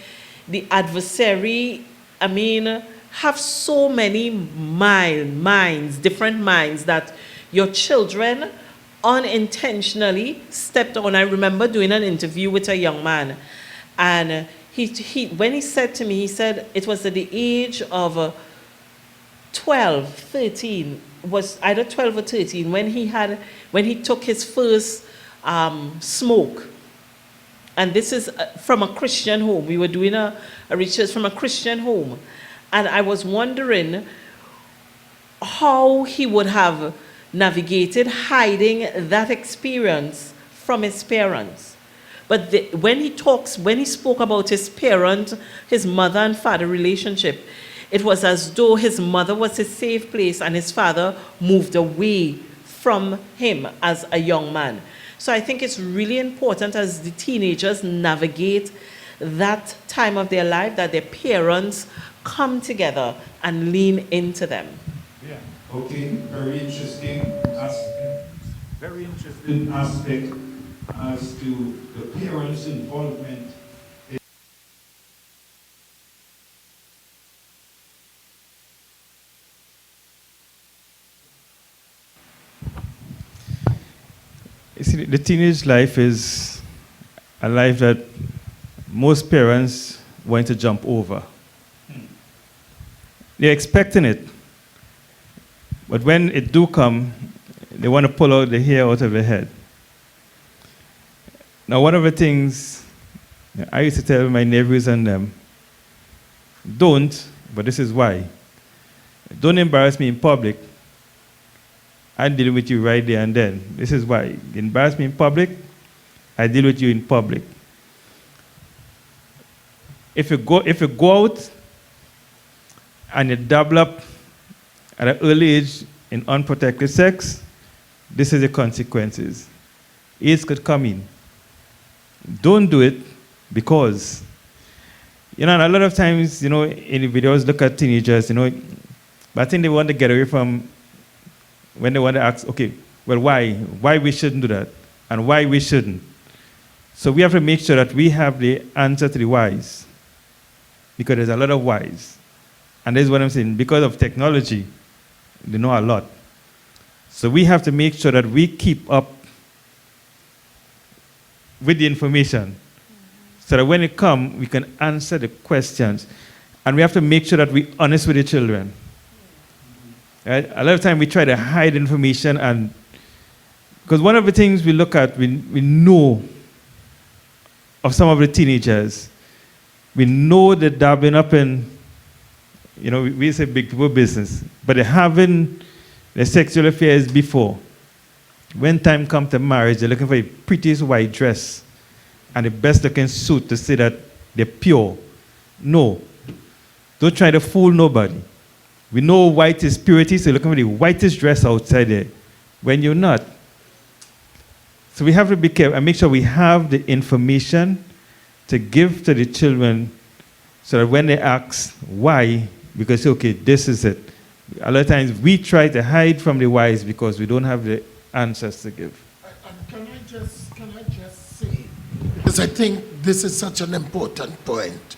the adversary, have so many minds, different minds, that your children unintentionally stepped on. I remember doing an interview with a young man, and when he said to me, he said it was at the age of 12, 13, was either 12 or 13, when he took his first smoke. And this is from a Christian home. We were doing a research from a Christian home. And I was wondering how he would have navigated hiding that experience from his parents. But when he spoke about his parent, his mother and father relationship, it was as though his mother was his safe place and his father moved away from him as a young man. So I think it's really important as the teenagers navigate that time of their life that their parents come together and lean into them. Yeah. Okay. Very interesting aspect. Very interesting aspect as to the parents' involvement. You see, the teenage life is a life that most parents want to jump over. They're expecting it. But when it do come, they want to pull out the hair out of their head. Now, one of the things I used to tell my nephews and them, don't, but this is why. Don't embarrass me in public. I deal with you right there and then. This is why. You embarrass me in public, I deal with you in public. If you go out and you double up at an early age in unprotected sex, this is the consequences. AIDS could come in. Don't do it because, and a lot of times, in the videos, look at teenagers, but I think they want to get away from when they want to ask, okay, well, why? Why we shouldn't do that? And why we shouldn't? So we have to make sure that we have the answer to the whys. Because there's a lot of whys. And this is what I'm saying. Because of technology, they know a lot. So we have to make sure that we keep up with the information. So that when it comes, we can answer the questions. And we have to make sure that we're honest with the children. Right? A lot of time we try to hide information, and because one of the things we look at, we know of some of the teenagers, we know they're dabbling up in, we say big people business, but they're having their sexual affairs before. When time comes to marriage, they're looking for the prettiest white dress and the best looking suit to say that they're pure. No. Don't try to fool nobody. We know white is purity, so you're looking for the whitest dress outside there, when you're not. So we have to be careful and make sure we have the information to give to the children so that when they ask why, we can say, okay, this is it. A lot of times we try to hide from the whys because we don't have the answers to give. And can I just say, because I think this is such an important point,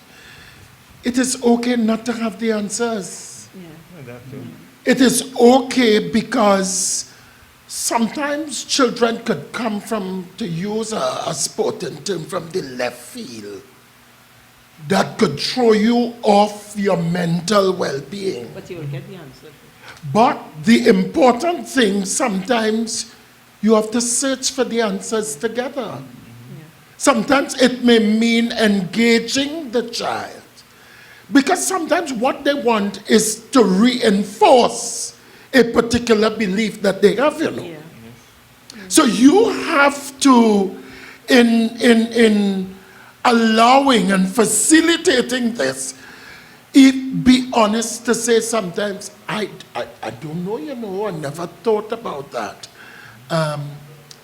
it is okay not to have the answers. It is okay because sometimes children could come from, to use a sporting term, from the left field that could throw you off your mental well-being. But you will get the answer. But the important thing, sometimes you have to search for the answers together. Sometimes it may mean engaging the child. Because sometimes what they want is to reinforce a particular belief that they have, Yeah. So you have to, in allowing and facilitating this, be honest to say sometimes, I don't know, I never thought about that.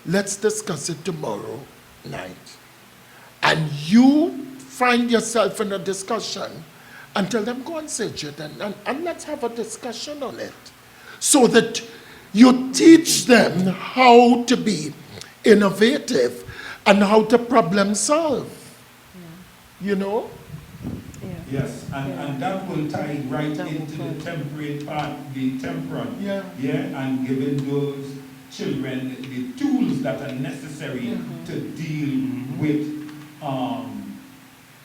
Let's discuss it tomorrow night. And you find yourself in a discussion and tell them, go and sit and let's have a discussion on it. So that you teach them how to be innovative and how to problem solve. You know? Yes, and that will tie right into the temperate part, the temperance. And giving those children the tools that are necessary to deal with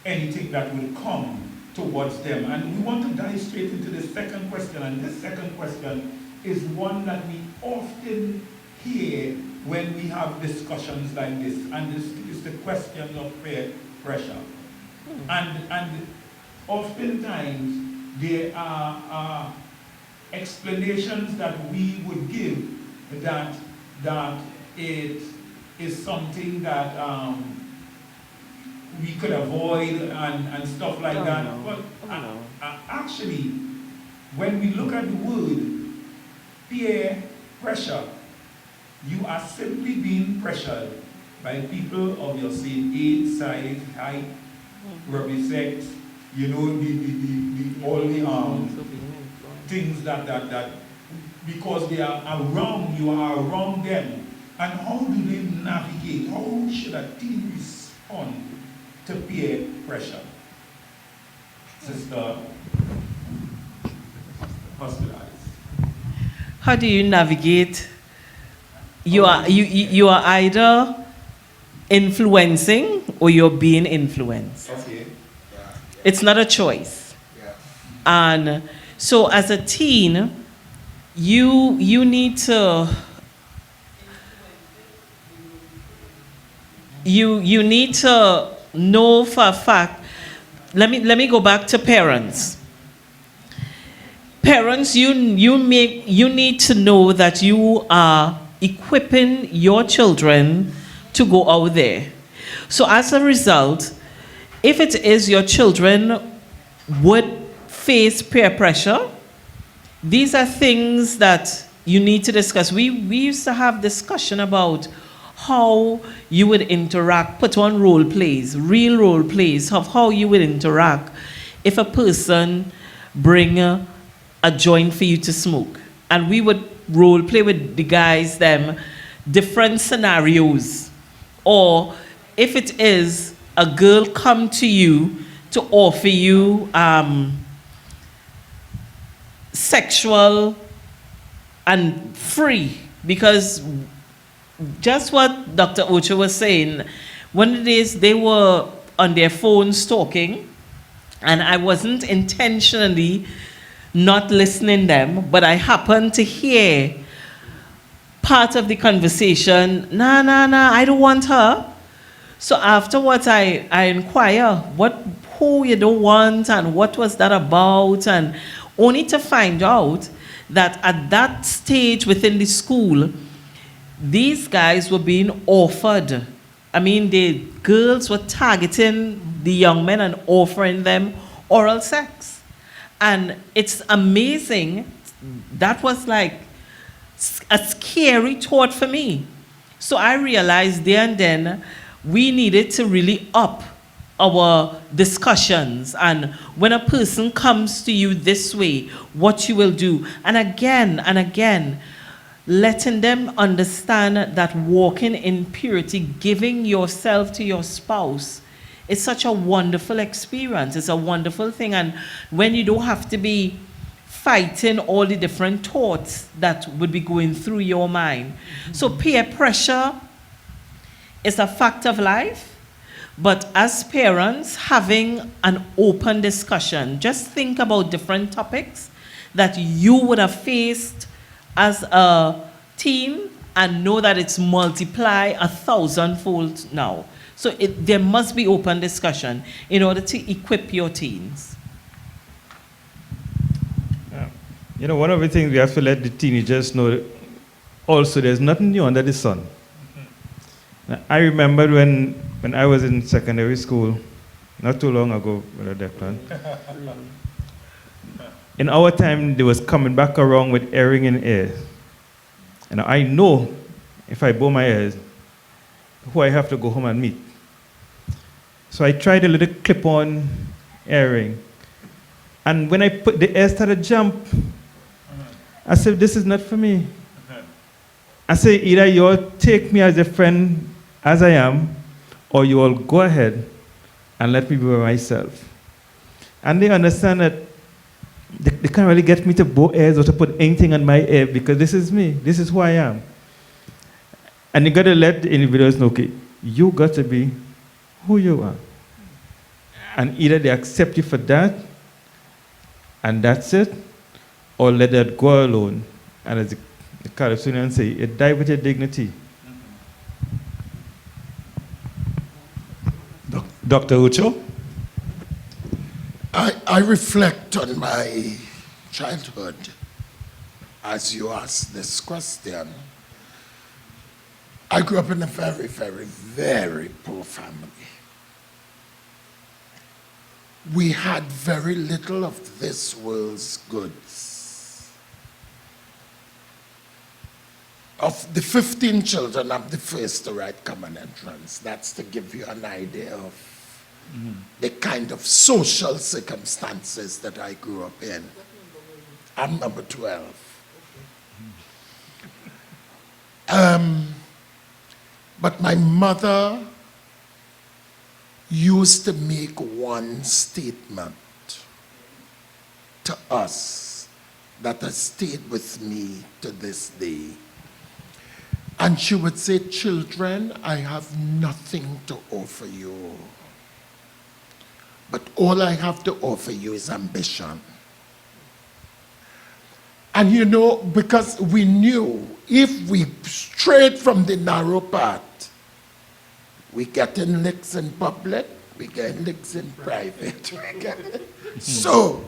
anything that will come towards them. And we want to dive straight into the second question, and this second question is one that we often hear when we have discussions like this, and this is the question of peer pressure. And oftentimes there are explanations that we would give that it is something that we could avoid and stuff like that. But actually, when we look at the word peer pressure, you are simply being pressured by people of your same age, size, height, rugby sex, you know, all the things that because they are around you, are around them. And how do they navigate? How should a teen respond to peer pressure? Sister, hospitalized. How do you navigate? You are either influencing or you're being influenced. Okay. It's not a choice. And so as a teen, you need to you need to know for a fact. Let me go back to parents. Parents, you need to know that you are equipping your children to go out there. So as a result, if it is your children would face peer pressure, these are things that you need to discuss. We used to have discussion about how you would interact, put on role plays, real role plays of how you would interact if a person bring a joint for you to smoke. And we would role play with the guys, them, different scenarios. Or if it is a girl come to you to offer you sexual and free, because just what Dr. Ocho was saying, one of the days they were on their phones talking, and I wasn't intentionally not listening them, but I happened to hear part of the conversation. Nah, I don't want her. So afterwards I inquire who you don't want and what was that about, and only to find out that at that stage within the school, these guys were being offered. I mean, the girls were targeting the young men and offering them oral sex. And it's amazing. That was like a scary thought for me. So I realized there and then we needed to really up our discussions, and when a person comes to you this way, what you will do. And again, letting them understand that walking in purity, giving yourself to your spouse, is such a wonderful experience. It's a wonderful thing. And when you don't have to be fighting all the different thoughts that would be going through your mind. So peer pressure is a fact of life. But as parents, having an open discussion, just think about different topics that you would have faced as a teen and know that it's multiplied 1,000-fold now. So there must be open discussion in order to equip your teens. You know, one of the things we have to let the teenagers know also, there's nothing new under the sun. Now, I remember when I was in secondary school, not too long ago, Brother Declan, in our time, they was coming back around with earring in ears. And I know if I bow my ears, who I have to go home and meet. So I tried a little clip-on earring. And when I put the hair started jump, I said, this is not for me. I said, either you all take me as a friend as I am, or you all go ahead and let me be by myself. And they understand that they can't really get me to bow hairs or to put anything on my hair because this is me. This is who I am. And you got to let the individuals know, okay, you got to be who you are. And either they accept you for that, and that's it, or let that go alone. And as the Caribbean say, you die with your dignity. Dr. Ucho? I reflect on my childhood as you ask this question. I grew up in a very, very, very poor family. We had very little of this world's goods. Of the 15 children, I'm the first to write common entrance. That's to give you an idea of the kind of social circumstances that I grew up in. I'm number 12. But my mother used to make one statement to us that has stayed with me to this day. And she would say, children, I have nothing to offer you. But all I have to offer you is ambition. And you know, because we knew if we strayed from the narrow path, we get in licks in public, we get licks in private. So,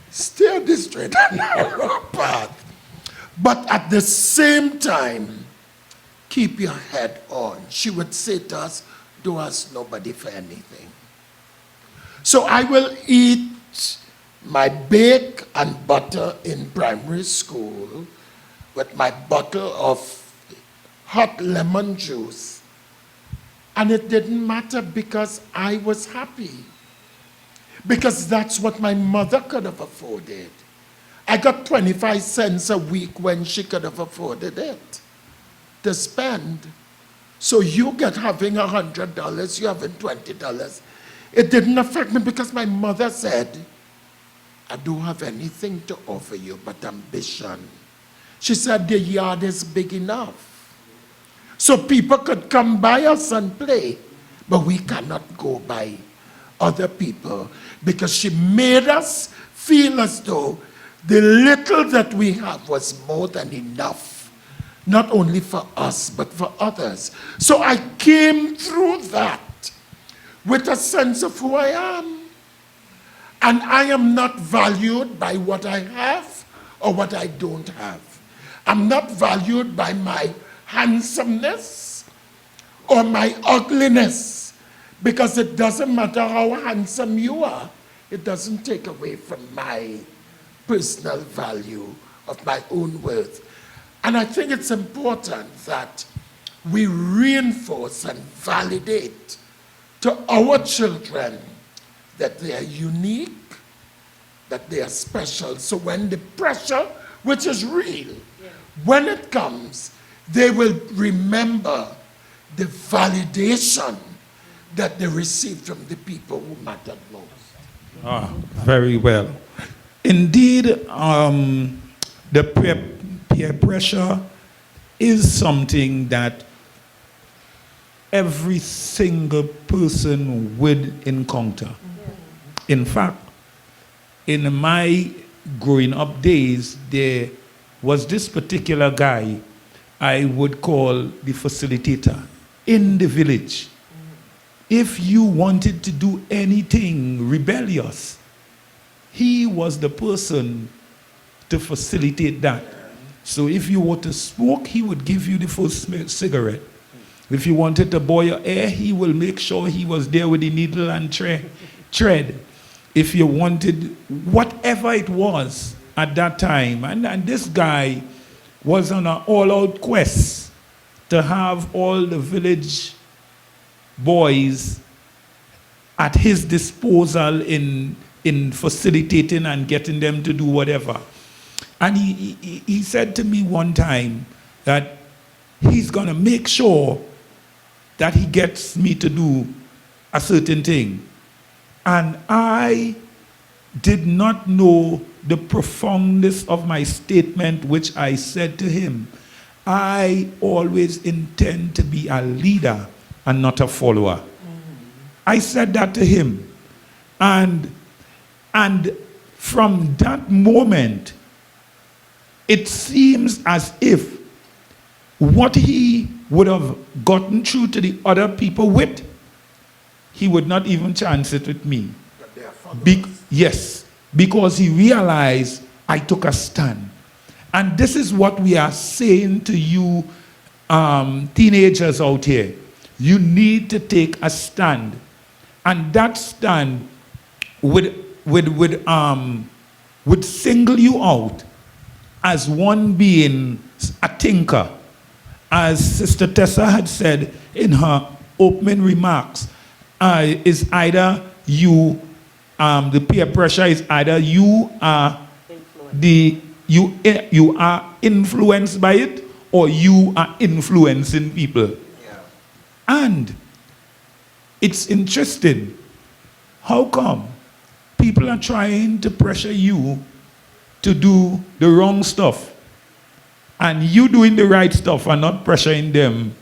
stay on the straight and narrow path. But at the same time, keep your head on. She would say to us, don't ask nobody for anything. So I will eat my bake and butter in primary school with my bottle of hot lemon juice. And it didn't matter because I was happy. Because that's what my mother could have afforded. I got 25 cents a week when she could have afforded it to spend. So you get having $100, you having $20. It didn't affect me because my mother said, I don't have anything to offer you but ambition. She said the yard is big enough. So people could come by us and play, but we cannot go by other people because she made us feel as though the little that we have was more than enough, not only for us, but for others. So I came through that with a sense of who I am. And I am not valued by what I have or what I don't have. I'm not valued by my handsomeness or my ugliness, because it doesn't matter how handsome you are. It doesn't take away from my personal value of my own worth. And I think it's important that we reinforce and validate to our children that they are unique, that they are special. So when the pressure, which is real, when it comes, they will remember the validation that they received from the people who mattered most. Ah, very well. Indeed, the peer pressure is something that every single person would encounter. In fact, in my growing up days, there was this particular guy I would call the facilitator in the village. If you wanted to do anything rebellious, he was the person to facilitate that. So if you were to smoke, he would give you the first cigarette. If you wanted to boil your hair, he will make sure he was there with the needle and thread. If you wanted whatever it was at that time, and this guy was on an all-out quest to have all the village boys at his disposal in facilitating and getting them to do whatever. And he said to me one time that he's going to make sure that he gets me to do a certain thing. And I did not know the profoundness of my statement, which I said to him. I always intend to be a leader and not a follower. I said that to him. And from that moment, it seems as if what he would have gotten through to the other people with, he would not even chance it with me. Yes, because he realized I took a stand. And this is what we are saying to you teenagers out here. You need to take a stand. And that stand would single you out as one being a thinker. As Sister Tessa had said in her opening remarks, is either you, the peer pressure is either you are you are influenced by it, or you are influencing people. Yeah. And it's interesting. How come people are trying to pressure you to do the wrong stuff, and you doing the right stuff and not pressuring them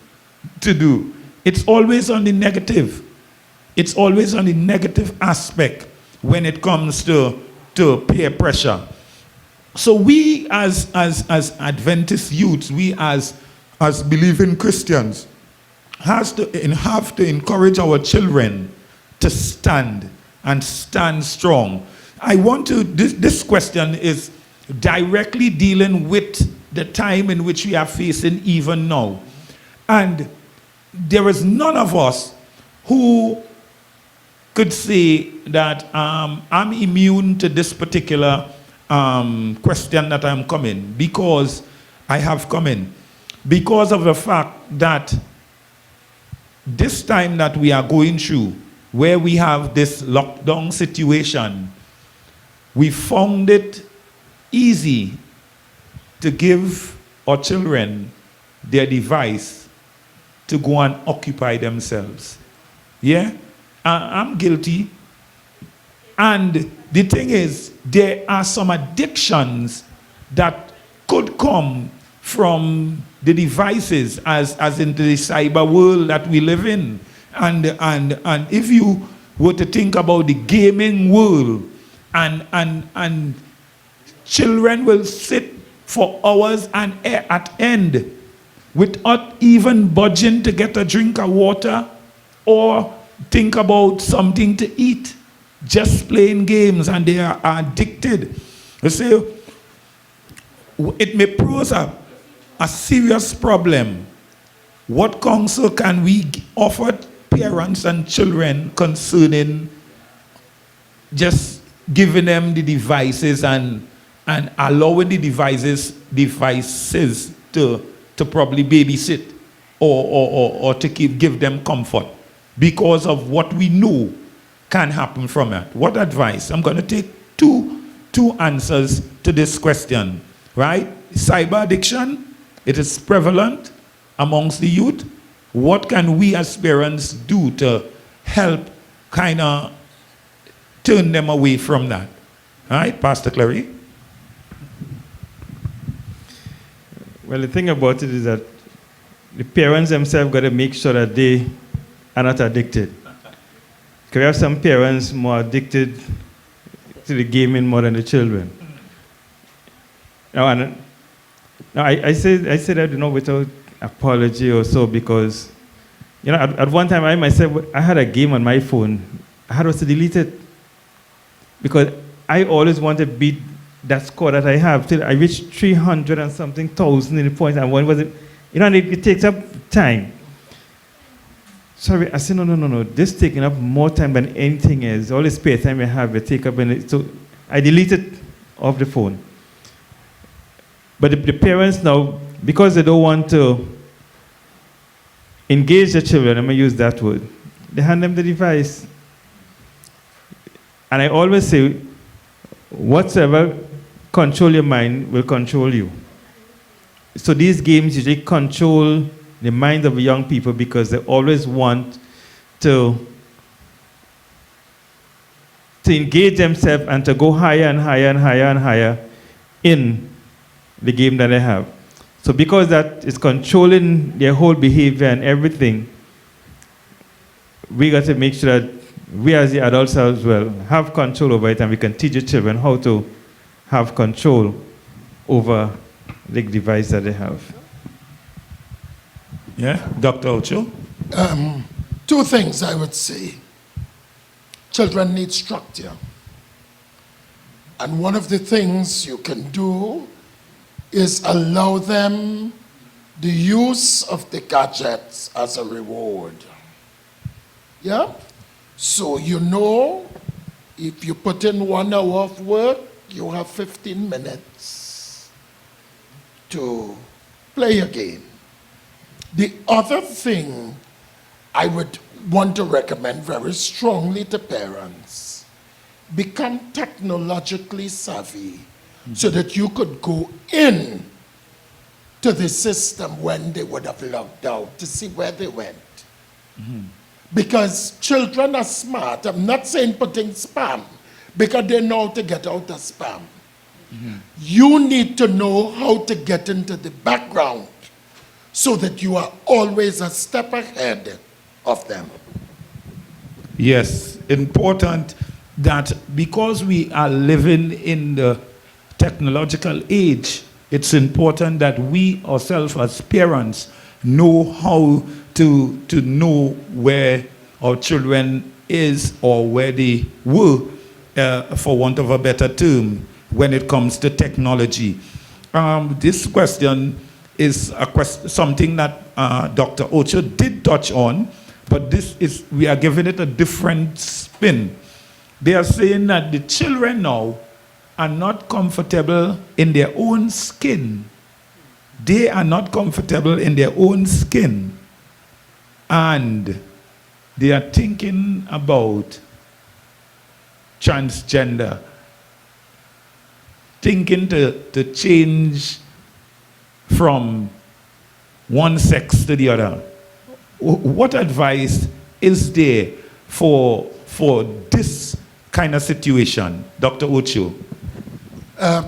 to do? It's always on the negative. It's always on the negative aspect when it comes to peer pressure. So we as Adventist youths, we as believing Christians, have to encourage our children to stand and stand strong. I want to, this question is directly dealing with the time in which we are facing even now. And there is none of us who could say that I'm immune to this particular question that I'm coming, because I have come in. Because of the fact that this time that we are going through, where we have this lockdown situation, we found it easy to give our children their device to go and occupy themselves. Yeah? I'm guilty. And the thing is, there are some addictions that could come from the devices as into the cyber world that we live in. And if you were to think about the gaming world, and children will sit for hours and at end without even budging to get a drink of water or think about something to eat, just playing games, and they are addicted. You see, it may pose a serious problem. What counsel can we offer parents and children concerning just giving them the devices and allowing the devices to probably babysit or to give them comfort because of what we know can happen from it? What advice? I'm going to take two answers to this question, right? Cyber addiction, it is prevalent amongst the youth. What can we as parents do to help kind of turn them away from that? All right, Pastor Clary? Well, the thing about it is that the parents themselves got to make sure that they are not addicted. Because we have some parents more addicted to the gaming more than the children. Now, I say that, without apology or so, because, at one time I myself, I had a game on my phone. I had to delete it because I always want to beat that score that I have till I reached 300 and something thousand in the points, and one was it, it takes up time. Sorry, I said, no, this is taking up more time than anything else. All the spare time I have, I take up, so I deleted off the phone. But the parents now, because they don't want to engage the children, I'm going to use that word, they hand them the device. And I always say, whatsoever control your mind will control you. So these games usually control the minds of young people because they always want to engage themselves and to go higher and higher and higher and higher in the game that they have. So because that is controlling their whole behavior and everything, we got to make sure that we as the adults as well have control over it, and we can teach the children how to have control over the device that they have. Yeah, Dr. Ocho? Two things I would say. Children need structure. And one of the things you can do is allow them the use of the gadgets as a reward. Yeah? So you know, if you put in 1 hour of work, you have 15 minutes to play a game. The other thing I would want to recommend very strongly to parents, become technologically savvy so that you could go in to the system when they would have logged out to see where they went. Because children are smart. I'm not saying putting spam, because they know how to get out of spam. You need to know how to get into the background so that you are always a step ahead of them. Yes, important that because we are living in the technological age, it's important that we ourselves as parents know how to know where our children is or where they were, for want of a better term, when it comes to technology. This question is something that Dr. Ocho did touch on, but we are giving it a different spin. They are saying that the children now are not comfortable in their own skin. They are not comfortable in their own skin. And they are thinking about transgender, thinking to change from one sex to the other. What advice is there for this kind of situation, Dr. Ocho?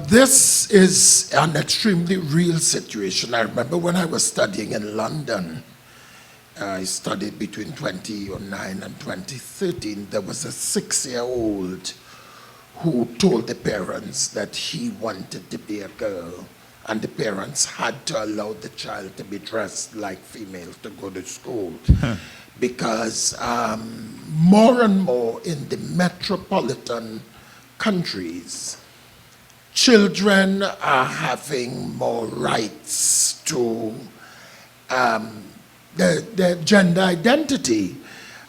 This is an extremely real situation. I remember when I was studying in London, I studied between 2009 and 2013, there was a 6-year-old who told the parents that he wanted to be a girl, and the parents had to allow the child to be dressed like female to go to school. Because more and more in the metropolitan countries, children are having more rights to their gender identity.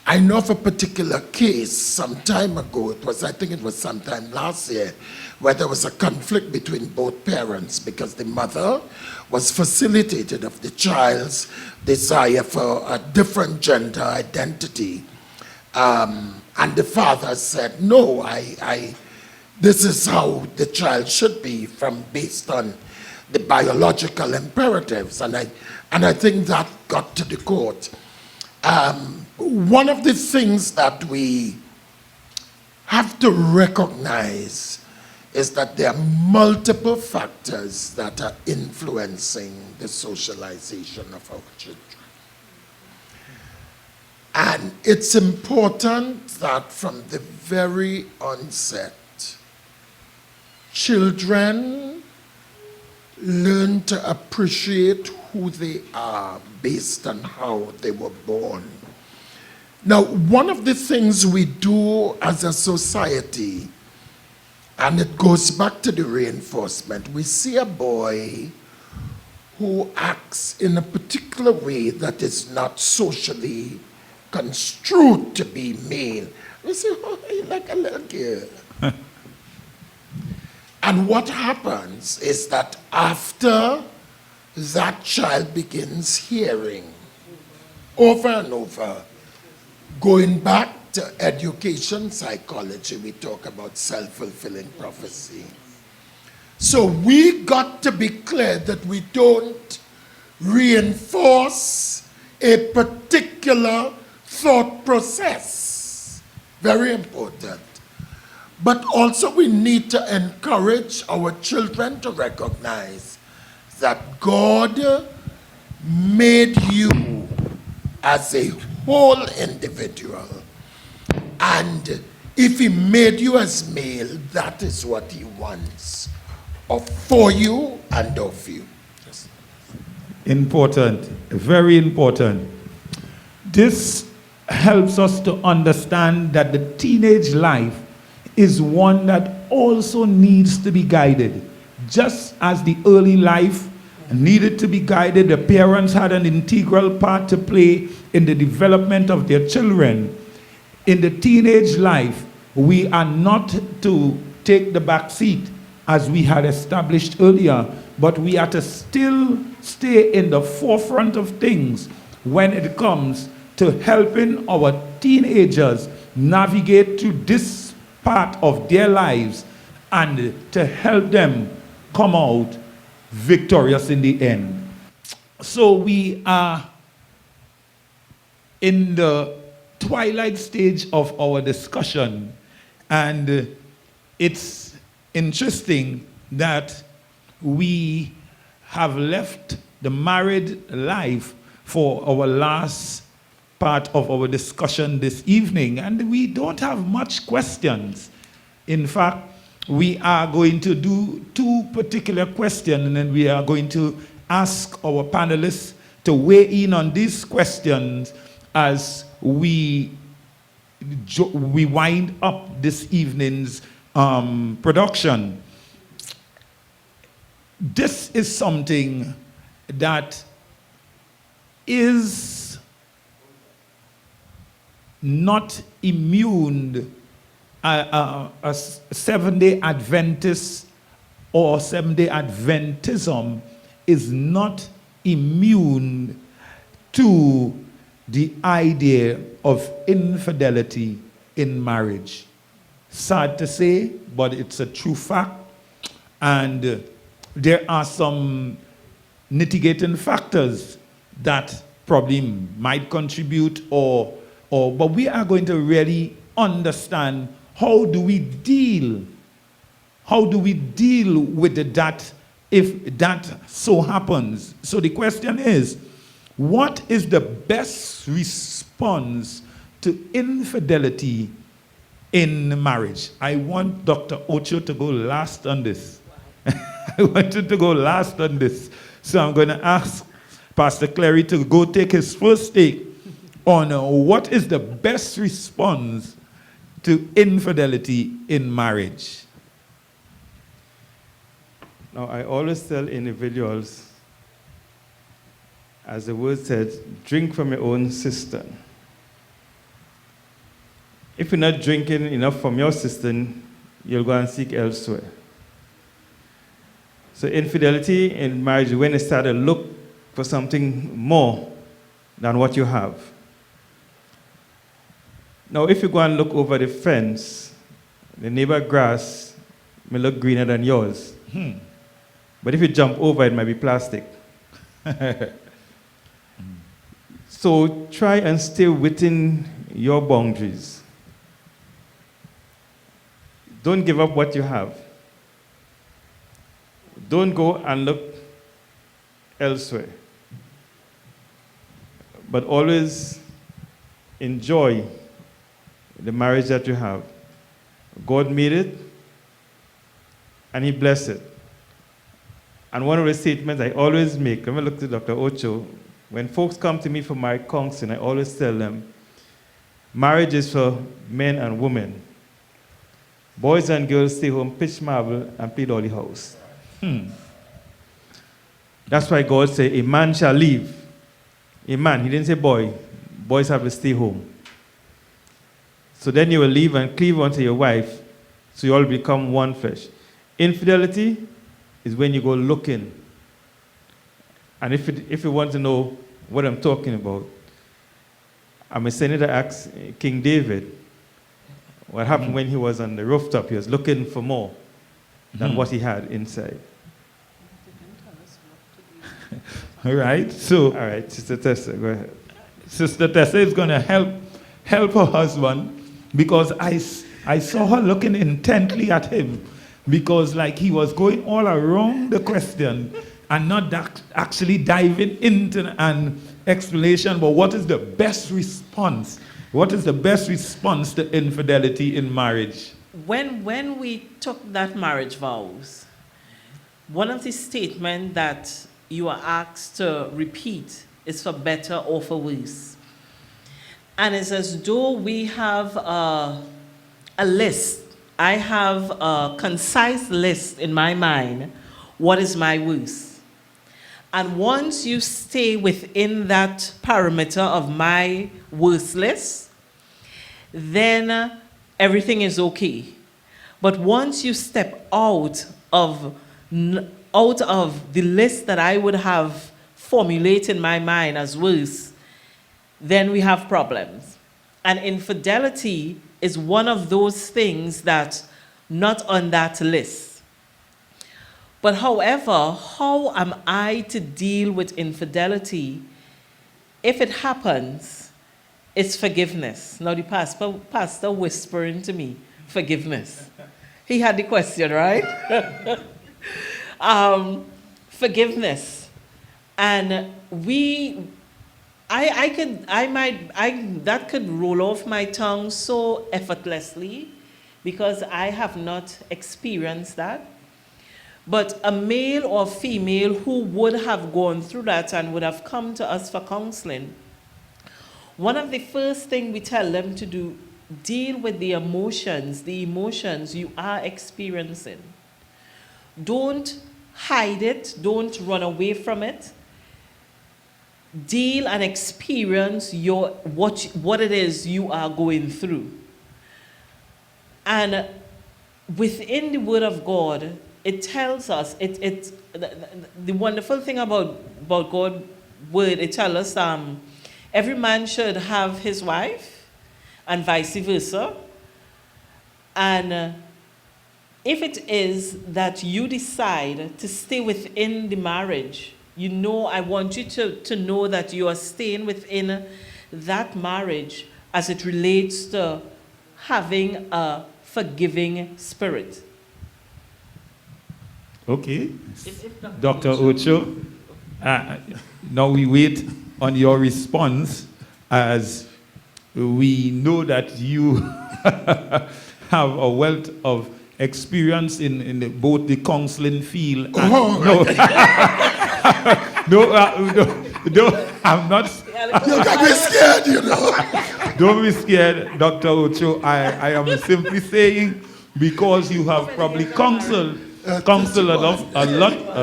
I know of a particular case some time ago, I think it was sometime last year, where there was a conflict between both parents because the mother was facilitated of the child's desire for a different gender identity. And the father said, no, this is how the child should be based on the biological imperatives. And I think that got to the court. One of the things that we have to recognize is that there are multiple factors that are influencing the socialization of our children. And it's important that from the very onset, children learn to appreciate who they are based on how they were born. Now, one of the things we do as a society, and it goes back to the reinforcement, we see a boy who acts in a particular way that is not socially construed to be male. We say, oh, he's like a little girl. And what happens is that after that child begins hearing over and over, going back to education psychology, we talk about self-fulfilling prophecy. So we got to be clear that we don't reinforce a particular thought process. Very important. But also we need to encourage our children to recognize that God made you as a whole individual. And if he made you as male, that is what he wants for you and of you. Yes. Important, very important. This helps us to understand that the teenage life is one that also needs to be guided. Just as the early life needed to be guided, the parents had an integral part to play in the development of their children. In the teenage life, we are not to take the back seat as we had established earlier, but we are to still stay in the forefront of things when it comes to helping our teenagers navigate through this part of their lives and to help them come out victorious in the end. So we are in the twilight stage of our discussion, and it's interesting that we have left the married life for our last part of our discussion this evening, and we don't have much questions. In fact, we are going to do two particular questions, and then we are going to ask our panelists to weigh in on these questions as we wind up this evening's production. This is something that is not immune. A Seventh-day Adventist or Seventh-day Adventism is not immune to the idea of infidelity in marriage. Sad to say, but it's a true fact. And there are some mitigating factors that probably might contribute but we are going to really understand how do we deal with that if that so happens. So the question is, what is the best response to infidelity in marriage? I want Dr. Ocho to go last on this. I want him to go last on this. So I'm going to ask Pastor Clary to go take his first take on what is the best response to infidelity in marriage. Now, I always tell individuals, as the word said, drink from your own cistern. If you're not drinking enough from your cistern, you'll go and seek elsewhere. So infidelity in marriage is when you start to look for something more than what you have. Now, if you go and look over the fence, the neighbor grass may look greener than yours. But if you jump over, it might be plastic. So try and stay within your boundaries. Don't give up what you have. Don't go and look elsewhere. But always enjoy the marriage that you have. God made it, and He blessed it. And one of the statements I always make, when I look to Dr. Ocho, when folks come to me for marriage counseling, I always tell them, marriage is for men and women. Boys and girls stay home, pitch marble, and play dolly house. That's why God said, a man shall leave. A man, He didn't say boy. Boys have to stay home. So then you will leave and cleave unto your wife, so you all become one flesh. Infidelity is when you go looking. And if you want to know what I'm talking about, I'm a senator asked King David, What happened when he was on the rooftop? He was looking for more than what he had inside. All right, so All right, Sister Tessa, go ahead. Sister Tessa is going to help her husband, because I saw her looking intently at him, because like he was going all around the question and not actually diving into an explanation about what is the best response. What is the best response to infidelity in marriage? When we took that marriage vows, one of the statements that you are asked to repeat is for better or for worse. And it's as though we have a list. I have a concise list in my mind. What is my worst? And once you stay within that parameter of my worst list, then everything is okay. But once you step out of the list that I would have formulated in my mind as worse, then we have problems. And infidelity is one of those things that not on that list. But however, how am I to deal with infidelity? If it happens, it's forgiveness. Now the pastor whispering to me, forgiveness. He had the question, right? Forgiveness. And that could roll off my tongue so effortlessly because I have not experienced that. But a male or female who would have gone through that and would have come to us for counseling, one of the first things we tell them to do, deal with the emotions you are experiencing. Don't hide it, don't run away from it. Deal and experience what it is you are going through. And within the Word of God, it tells us, the wonderful thing about God's Word, it tells us every man should have his wife and vice versa. And if it is that you decide to stay within the marriage, I want you to know that you are staying within that marriage as it relates to having a forgiving spirit. Okay. Dr. Ocho, now we wait on your response, as we know that you have a wealth of experience in both the counseling field and no, I'm not. You got me scared, you know. Don't be scared, Dr. Ocho. I am simply saying, because you have probably counseled a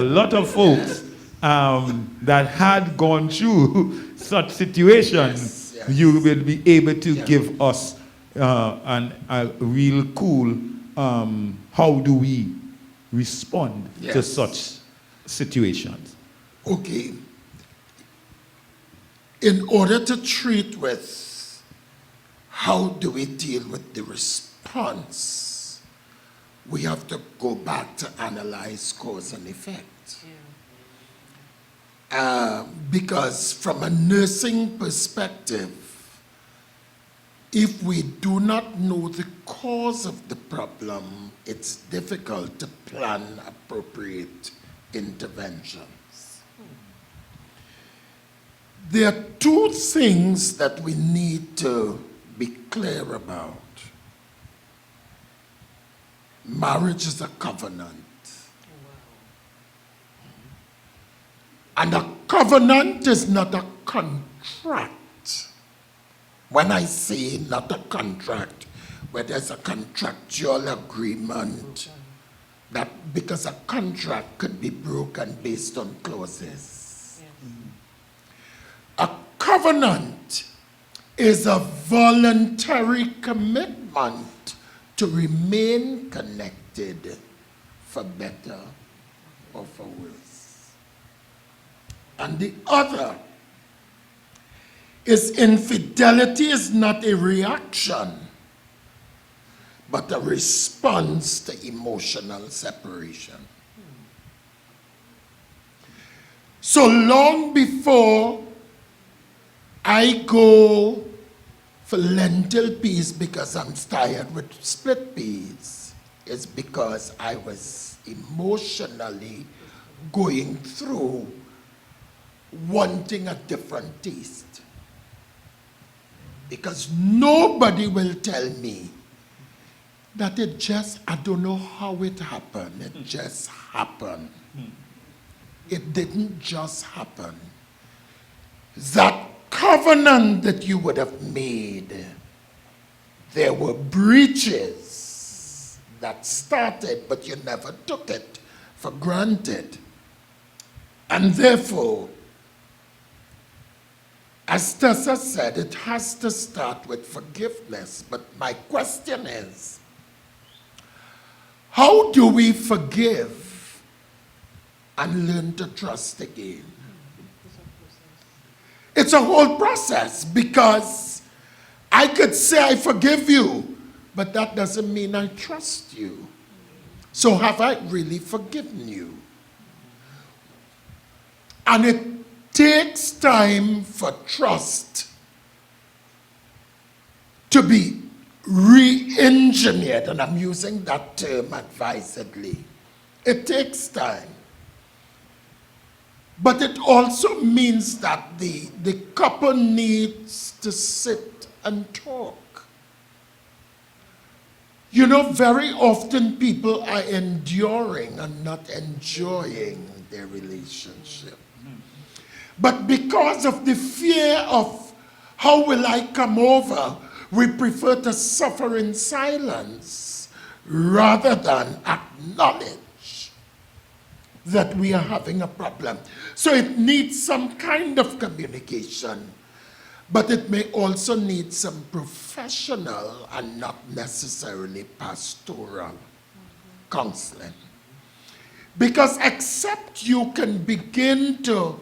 lot of folks that had gone through such situations, you will be able to give us a real cool how do we respond to such situations. Okay. In order to treat with how do we deal with the response, we have to go back to analyze cause and effect. Because from a nursing perspective, if we do not know the cause of the problem, it's difficult to plan appropriate interventions. There are two things that we need to be clear about. Marriage is a covenant. And a covenant is not a contract. When I say not a contract, where there's a contractual agreement, that because a contract could be broken based on clauses. A covenant is a voluntary commitment to remain connected for better or for worse. And the other is infidelity is not a reaction. but a response to emotional separation. So long before I go for lentil peas because I'm tired with split peas, is because I was emotionally going through wanting a different taste. Because nobody will tell me that it just, I don't know how it happened, it just happened. It didn't just happen. That covenant that you would have made, there were breaches that started, but you never took it for granted. And therefore, as Tessa said, it has to start with forgiveness. But my question is, how do we forgive and learn to trust again? It's a whole process, because I could say I forgive you, but that doesn't mean I trust you. So have I really forgiven you? And it takes time for trust to be re-engineered, and I'm using that term advisedly. It takes time. But it also means that the couple needs to sit and talk. You know, very often people are enduring and not enjoying their relationship. But because of the fear of how will I come over, we prefer to suffer in silence rather than acknowledge that we are having a problem. So it needs some kind of communication, but it may also need some professional and not necessarily pastoral counseling. Because except you can begin to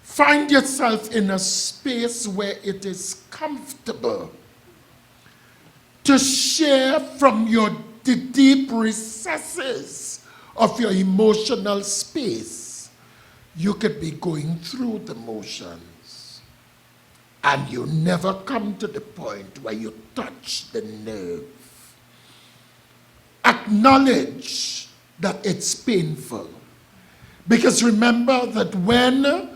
find yourself in a space where it is comfortable to share from the deep recesses of your emotional space, you could be going through the motions and you never come to the point where you touch the nerve. Acknowledge that it's painful. Because remember that when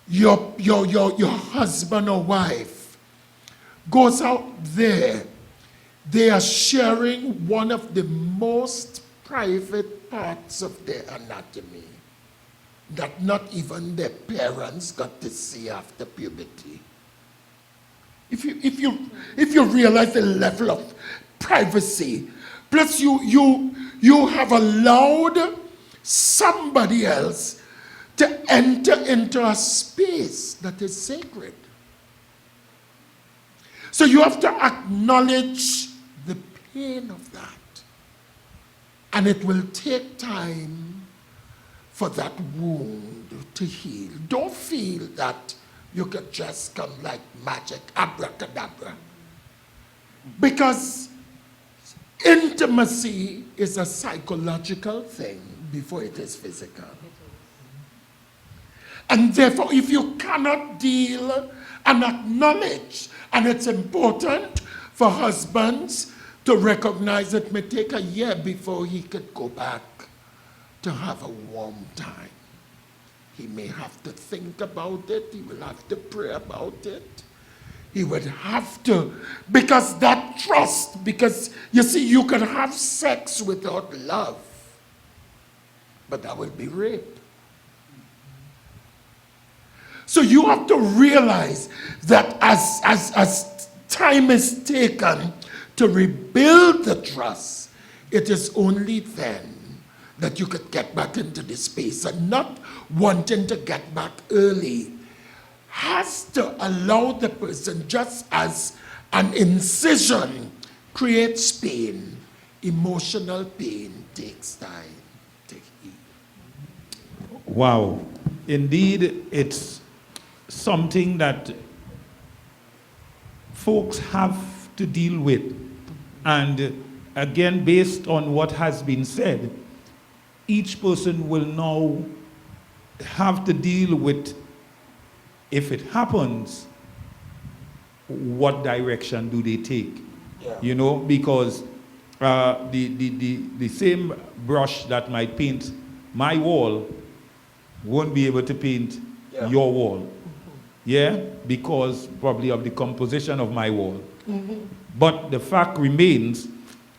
your husband or wife goes out there, they are sharing one of the most private parts of their anatomy that not even their parents got to see after puberty. If you realize the level of privacy, plus you have allowed somebody else to enter into a space that is sacred. So you have to acknowledge the pain of that. And it will take time for that wound to heal. Don't feel that you could just come like magic, abracadabra. Because intimacy is a psychological thing before it is physical. And therefore, if you cannot deal and acknowledge, and it's important for husbands to recognize it may take a year before he could go back to have a warm time. He may have to think about it. He will have to pray about it. He would have to, because that trust, because you see, you can have sex without love, but that will be rape. So you have to realize that as time is taken to rebuild the trust, it is only then that you could get back into the space. And not wanting to get back early has to allow the person, just as an incision creates pain, emotional pain takes time to heal. Wow. Indeed, it's something that folks have to deal with. And again, based on what has been said, each person will now have to deal with, if it happens, what direction do they take? You know, because the same brush that might paint my wall won't be able to paint your wall. Yeah, because probably of the composition of my wall. But the fact remains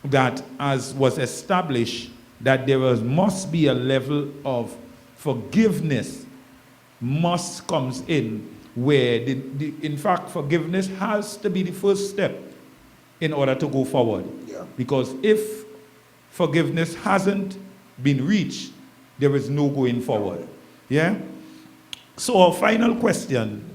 that, as was established, that must be a level of forgiveness must comes in, where in fact forgiveness has to be the first step in order to go forward. Because if forgiveness hasn't been reached, there is no going forward. Yeah? So our final question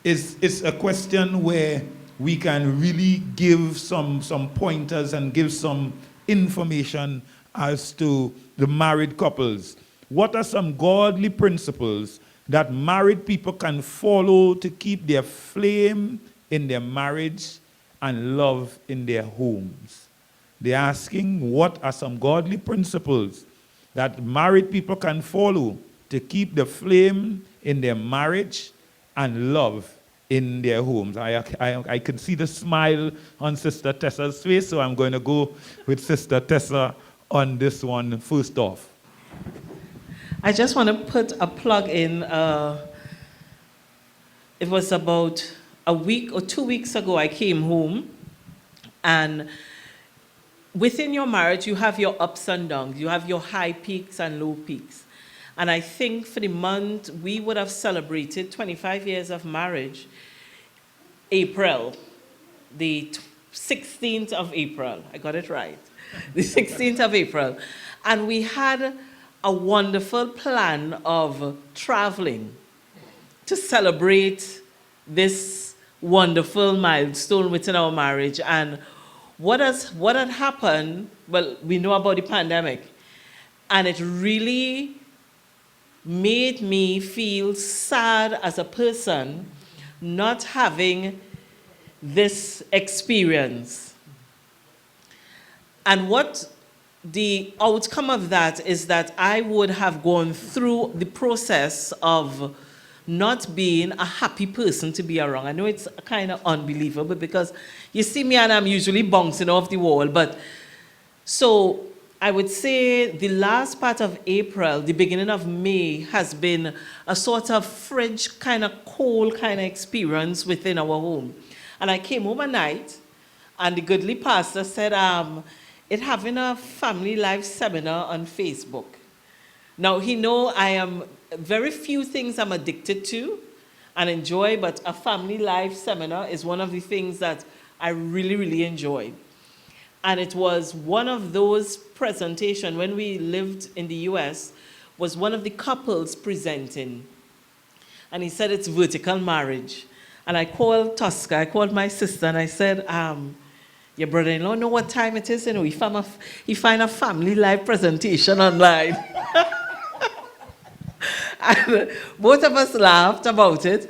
is a question where we can really give some pointers and give some information as to the married couples. What are some godly principles that married people can follow to keep their flame in their marriage and love in their homes? They're asking, what are some godly principles that married people can follow to keep the flame in their marriage and love in their homes? I can see the smile on Sister Tessa's face, so I'm going to go with Sister Tessa on this one first off. I just want to put a plug in. It was about a week or 2 weeks ago I came home, and within your marriage you have your ups and downs. You have your high peaks and low peaks. And I think for the month we would have celebrated 25 years of marriage, April, the 16th of April. I got it right. The 16th of April. And we had a wonderful plan of traveling to celebrate this wonderful milestone within our marriage. And what had happened, well, we know about the pandemic, and it really made me feel sad as a person not having this experience. And what the outcome of that is that I would have gone through the process of not being a happy person to be around. I know it's kind of unbelievable because you see me and I'm usually bouncing off the wall, but so I would say the last part of April, the beginning of May has been a sort of fridge kind of cold kind of experience within our home. And I came home at night and the goodly pastor said, it's having a family life seminar on Facebook. Now, he know I am, very few things I'm addicted to and enjoy, but a family life seminar is one of the things that I really, really enjoy. And it was one of those presentations when we lived in the US, was one of the couples presenting. And he said it's vertical marriage. And I called Tosca, I called my sister, and I said, your brother-in-law know what time it is? You know, he find a family live presentation online. And both of us laughed about it.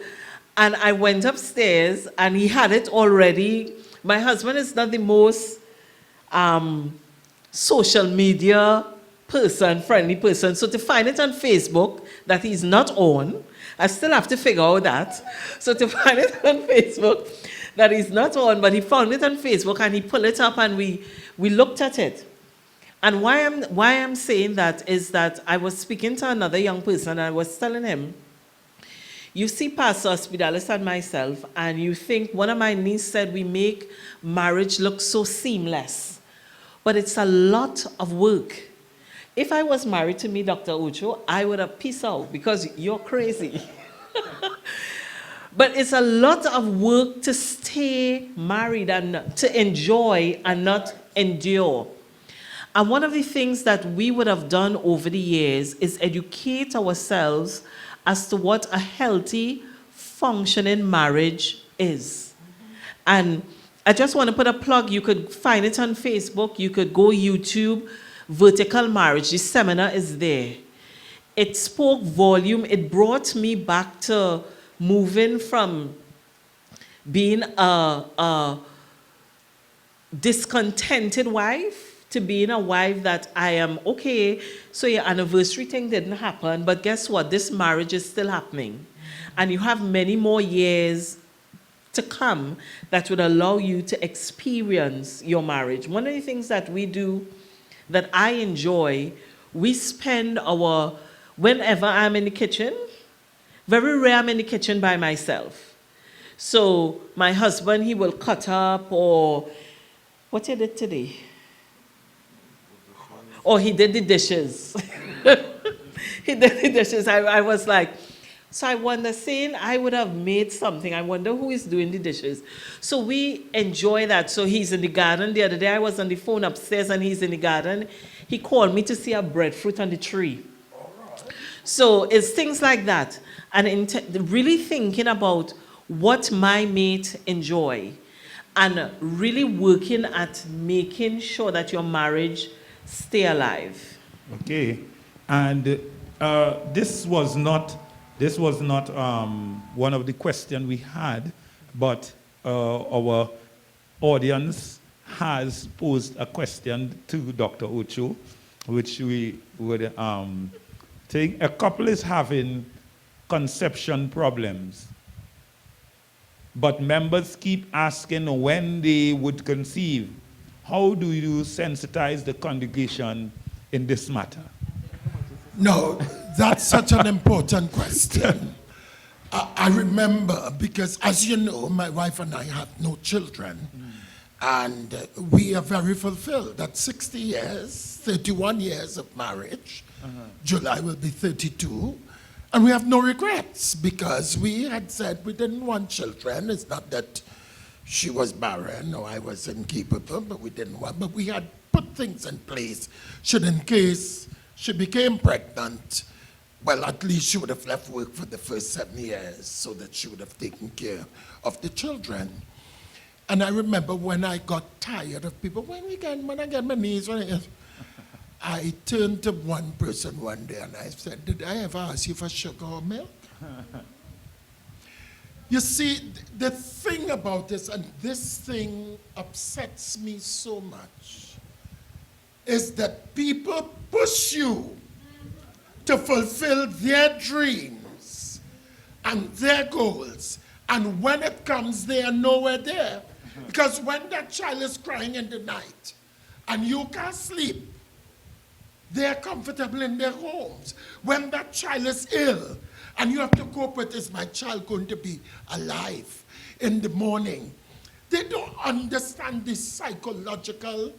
And I went upstairs, and he had it already. My husband is not the most social media person, friendly person. So to find it on Facebook that he's not on, I still have to figure out that. So to find it on Facebook that he's not on, but he found it on Facebook and he pulled it up and we looked at it. And why I'm saying that is that I was speaking to another young person and I was telling him, you see Pastor Hospitalis and myself, and you think one of my nieces said we make marriage look so seamless. But it's a lot of work. If I was married to me, Dr. Ocho, I would have peace out because you're crazy. But it's a lot of work to stay married and to enjoy and not endure. And one of the things that we would have done over the years is educate ourselves as to what a healthy, functioning marriage is. And I just want to put a plug. You could find it on Facebook. You could go YouTube, Vertical Marriage. The seminar is there. It spoke volume. It brought me back to moving from being a discontented wife to being a wife that I am okay. So your anniversary thing didn't happen, but guess what? This marriage is still happening. And you have many more years to come that would allow you to experience your marriage. One of the things that we do that I enjoy, we spend whenever I'm in the kitchen, very rare I'm in the kitchen by myself. So my husband, he will cut up, or what you did today? Or he did the dishes. He did the dishes. I was like, so I wonder, saying I would have made something, I wonder who is doing the dishes. So we enjoy that. So he's in the garden. The other day I was on the phone upstairs and he's in the garden. He called me to see a breadfruit on the tree. So it's things like that. And really thinking about what my mate enjoy and really working at making sure that your marriage stay alive. Okay, and this was not one of the questions we had, but our audience has posed a question to Dr. Ocho, which we would take. A couple is having conception problems, but members keep asking when they would conceive. How do you sensitize the congregation in this matter? No, that's such an important question. I remember, because as you know, my wife and I have no children, and we are very fulfilled. At 60 years, 31 years of marriage, July will be 32, and we have no regrets, because we had said we didn't want children. It's not that she was barren or I was incapable, but we didn't want, but we had put things in place, should in case she became pregnant, well, at least she would have left work for the first 7 years so that she would have taken care of the children. And I remember when I got tired of people, when I get my knees, I turned to one person one day and I said, did I ever ask you for sugar or milk? You see, the thing about this, and this thing upsets me so much, is that people push you to fulfill their dreams and their goals, and when it comes, they are nowhere there. Because when that child is crying in the night and you can't sleep, they are comfortable in their homes. When that child is ill and you have to cope with, is my child going to be alive in the morning? They don't understand the psychological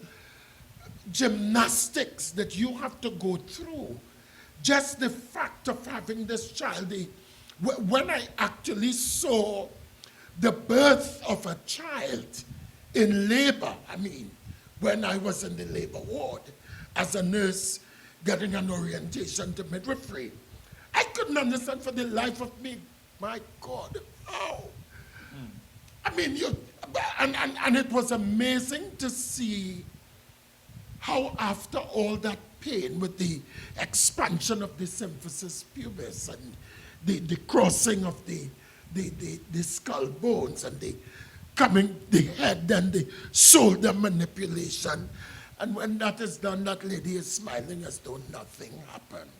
gymnastics that you have to go through. Just the fact of having this child, when I actually saw the birth of a child in labor, when I was in the labor ward as a nurse getting an orientation to midwifery, I couldn't understand for the life of me, my God, how? And it was amazing to see how after all that pain with the expansion of the symphysis pubis and the crossing of the skull bones and the head and the shoulder manipulation, and when that is done, that lady is smiling as though nothing happened.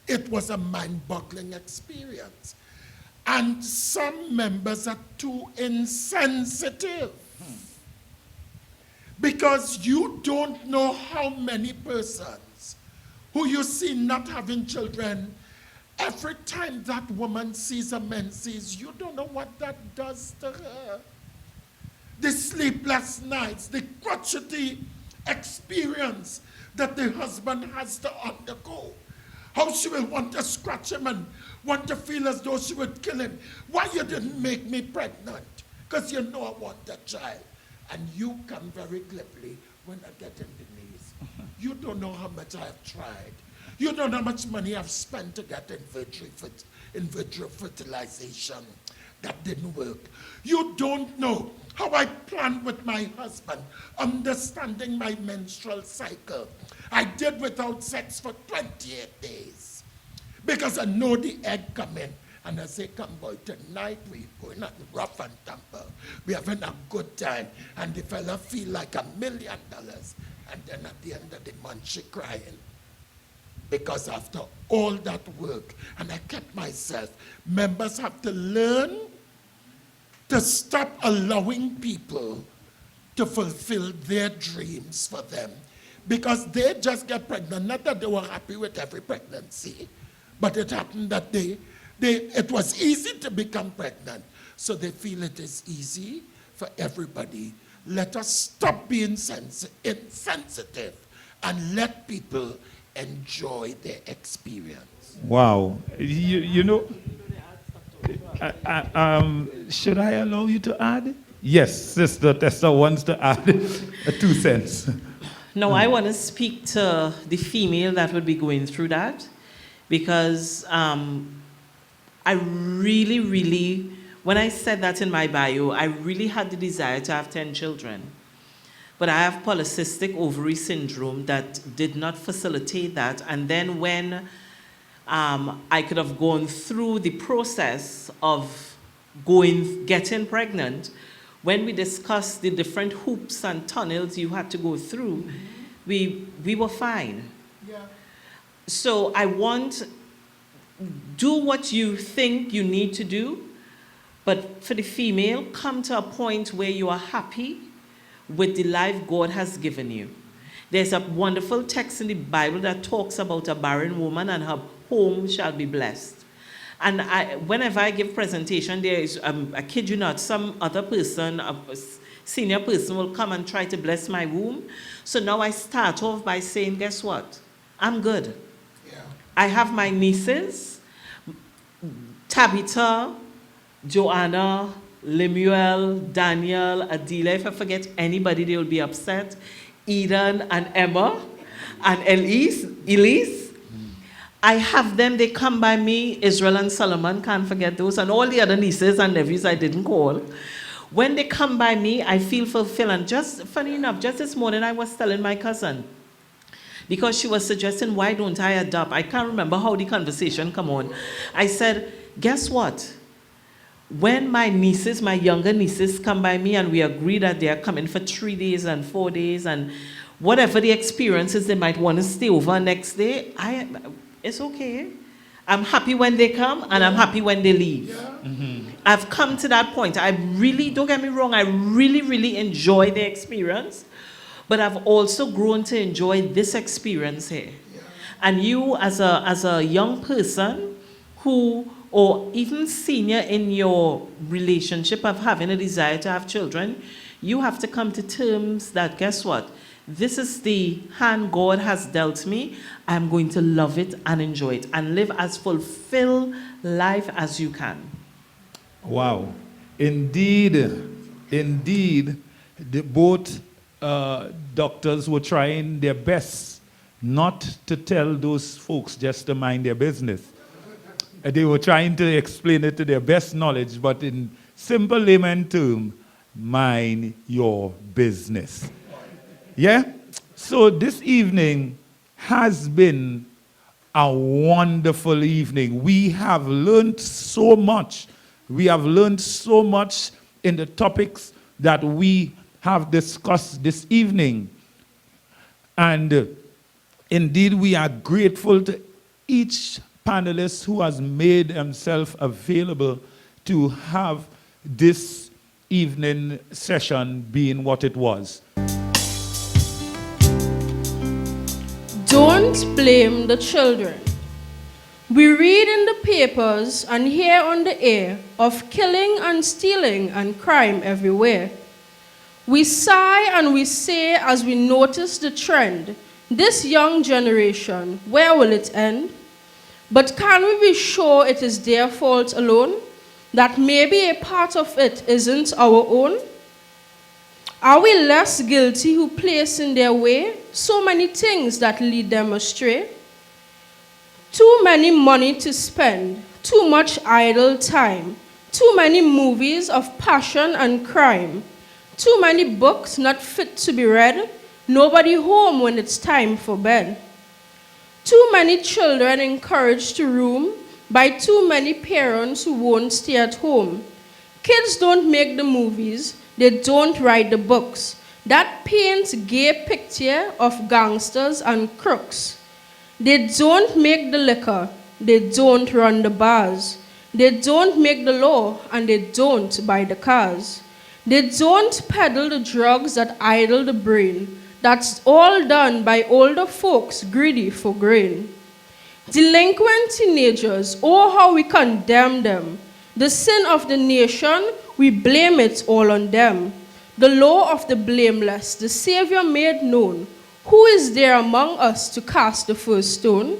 It was a mind-boggling experience. And some members are too insensitive. Because you don't know how many persons who you see not having children, every time that woman sees a menses, you don't know what that does to her. The sleepless nights, the crotchety experience that the husband has to undergo. How she will want to scratch him and want to feel as though she would kill him. Why you didn't make me pregnant? Because you know I want that child. And you come very glibly when I get in the knees. You don't know how much I have tried. You don't know how much money I've spent to get in vitro fertilization. That didn't work. You don't know how I planned with my husband, understanding my menstrual cycle. I did without sex for 28 days. Because I know the egg come in. And I say, come boy, tonight we're going at rough and tumble. We're having a good time. And the fella feel like $1 million. And then at the end of the month, she crying. Because after all that work, and I kept myself, members have to learn to stop allowing people to fulfill their dreams for them. Because they just get pregnant. Not that they were happy with every pregnancy, but it happened that it was easy to become pregnant. So they feel it is easy for everybody. Let us stop being insensitive and let people enjoy their experience. Wow. You know, should I allow you to add? Yes, Sister Tessa wants to add 2 cents. No, I want to speak to the female that would be going through that, because I really, when I said that in my bio, I really had the desire to have 10 children. But I have polycystic ovary syndrome that did not facilitate that. And then when I could have gone through the process of getting pregnant, when we discussed the different hoops and tunnels you had to go through, we were fine. Yeah. So I want, do what you think you need to do, but for the female, come to a point where you are happy with the life God has given you. There's a wonderful text in the Bible that talks about a barren woman and her home shall be blessed. And whenever I give presentation, there is, I kid you not, some other person, a senior person will come and try to bless my womb. So now I start off by saying, guess what? I'm good. Yeah. I have my nieces, Tabitha, Joanna, Lemuel, Daniel, Adila. If I forget anybody, they will be upset. Eden and Emma and Elise. I have them, they come by me, Israel and Solomon, can't forget those, and all the other nieces and nephews I didn't call. When they come by me, I feel fulfilled. And just, funny enough, just this morning I was telling my cousin, because she was suggesting, why don't I adopt? I can't remember how the conversation come on. I said, guess what? When my nieces, my younger nieces come by me and we agree that they are coming for 3 days and 4 days and whatever the experience is, they might want to stay over next day, it's okay. I'm happy when they come and I'm happy when they leave. Yeah. Mm-hmm. I've come to that point. I really, don't get me wrong, I really enjoy the experience, but I've also grown to enjoy this experience here. Yeah. And you as a young person who, or even senior in your relationship of having a desire to have children, you have to come to terms that, guess what? This is the hand God has dealt me. I'm going to love it and enjoy it and live as fulfilled life as you can. Wow. Indeed, both doctors were trying their best not to tell those folks just to mind their business. They were trying to explain it to their best knowledge, but in simple layman terms, mind your business. Yeah? So this evening has been a wonderful evening. We have learned so much. We have learned so much in the topics that we have discussed this evening. And indeed, we are grateful to each panelist who has made himself available to have this evening session being what it was. Don't blame the children. We read in the papers and hear on the air of killing and stealing and crime everywhere. We sigh and we say as we notice the trend, this young generation, where will it end? But can we be sure it is their fault alone? That maybe a part of it isn't our own? Are we less guilty who place in their way so many things that lead them astray? Too many money to spend, too much idle time, too many movies of passion and crime, too many books not fit to be read, nobody home when it's time for bed. Too many children encouraged to roam by too many parents who won't stay at home. Kids don't make the movies, they don't write the books. that paints gay picture of gangsters and crooks. They don't make the liquor, they don't run the bars. They don't make the law, and they don't buy the cars. They don't peddle the drugs that idle the brain. That's all done by older folks greedy for grain. Delinquent teenagers, oh how we condemn them. The sin of the nation, we blame it all on them. The law of the blameless, the Savior made known. Who is there among us to cast the first stone?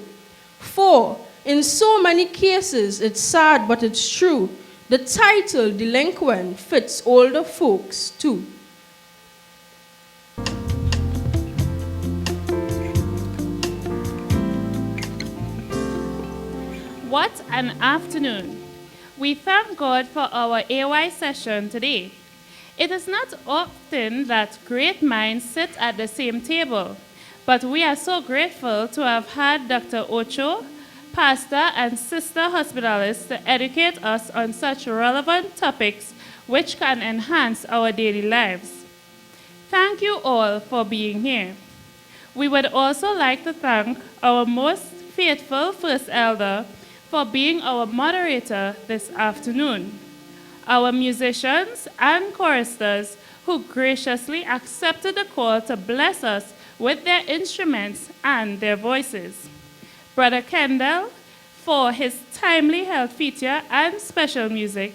For in so many cases, it's sad but it's true, the title delinquent fits older folks too. What an afternoon. We thank God for our AY session today. It is not often that great minds sit at the same table, but we are so grateful to have had Dr. Ocho, pastor and sister hospitalist, to educate us on such relevant topics which can enhance our daily lives. Thank you all for being here. We would also like to thank our most faithful First Elder for being our moderator this afternoon, our musicians and choristers who graciously accepted the call to bless us with their instruments and their voices, Brother Kendall for his timely health feature and special music,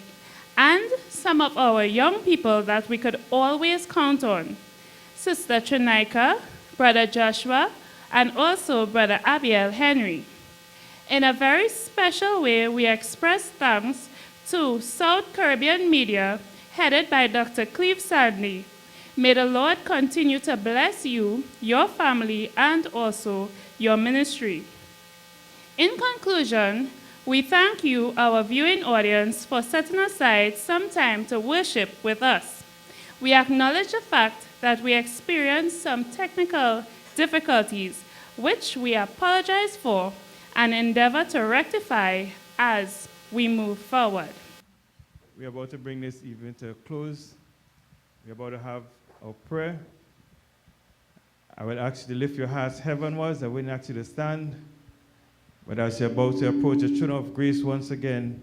and some of our young people that we could always count on, Sister Trinaika, Brother Joshua, and also Brother Abiel Henry. In a very special way, we express thanks to South Caribbean Media, headed by Dr. Cleve Sadney. May the Lord continue to bless you, your family, and also your ministry. In conclusion, we thank you, our viewing audience, for setting aside some time to worship with us. We acknowledge the fact that we experienced some technical difficulties, which we apologize for and endeavor to rectify as we move forward. We're about to bring this evening to a close. We're about to have our prayer. I will ask you to lift your hearts heavenwards. I wouldn't ask you to stand. But as you're about to approach the throne of grace once again,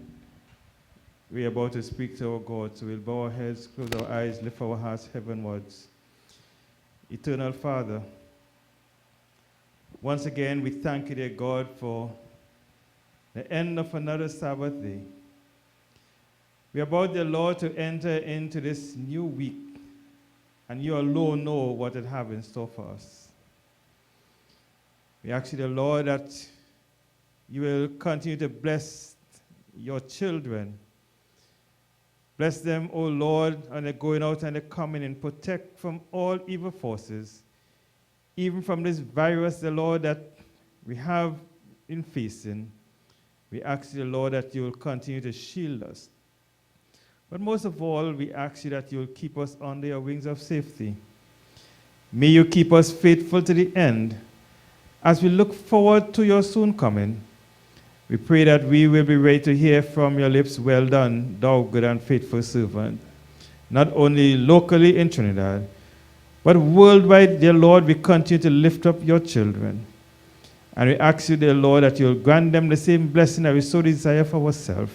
we're about to speak to our God. So we'll bow our heads, close our eyes, lift our hearts heavenwards. Eternal Father, once again, we thank you, dear God, for the end of another Sabbath day. We are about, dear Lord, to enter into this new week, and you alone know what it has in store for us. We ask you, dear Lord, that you will continue to bless your children. Bless them, O Lord, and they're going out and they're coming in. Protect from all evil forces, even from this virus, the Lord, that we have in facing. We ask you, Lord, that you will continue to shield us. But most of all, we ask you that you will keep us under your wings of safety. May you keep us faithful to the end. As we look forward to your soon coming, we pray that we will be ready to hear from your lips, well done, thou good and faithful servant, not only locally in Trinidad, but worldwide, dear Lord, we continue to lift up your children. And we ask you, dear Lord, that you'll grant them the same blessing that we so desire for ourselves,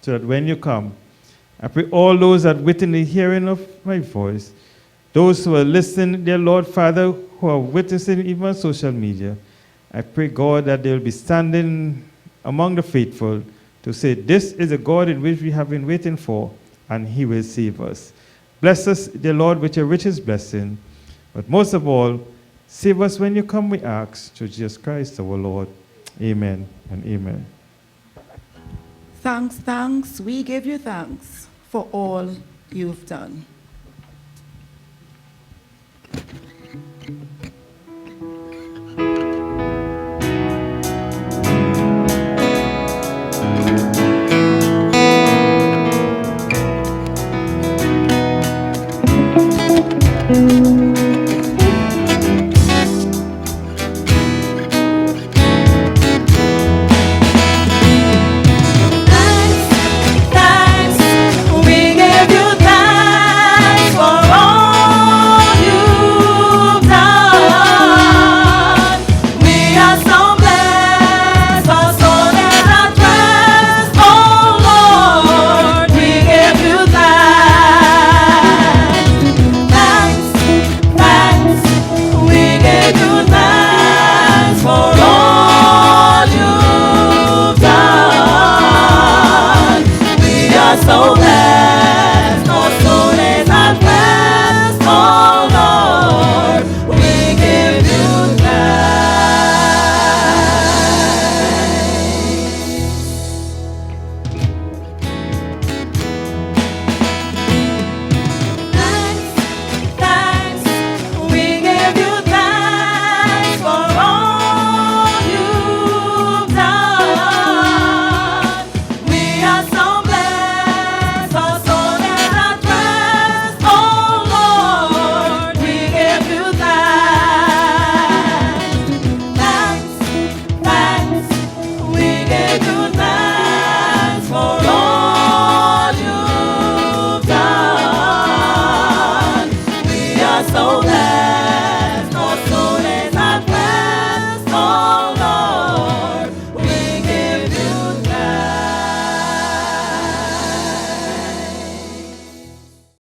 so that when you come, I pray all those that within the hearing of my voice, those who are listening, dear Lord, Father, who are witnessing even on social media, I pray, God, that they will be standing among the faithful to say, this is the God in which we have been waiting for, and he will save us. Bless us, dear Lord, with your richest blessing. But most of all, save us when you come, we ask, through Jesus Christ our Lord. Amen and amen. Thanks, we give you thanks for all you've done.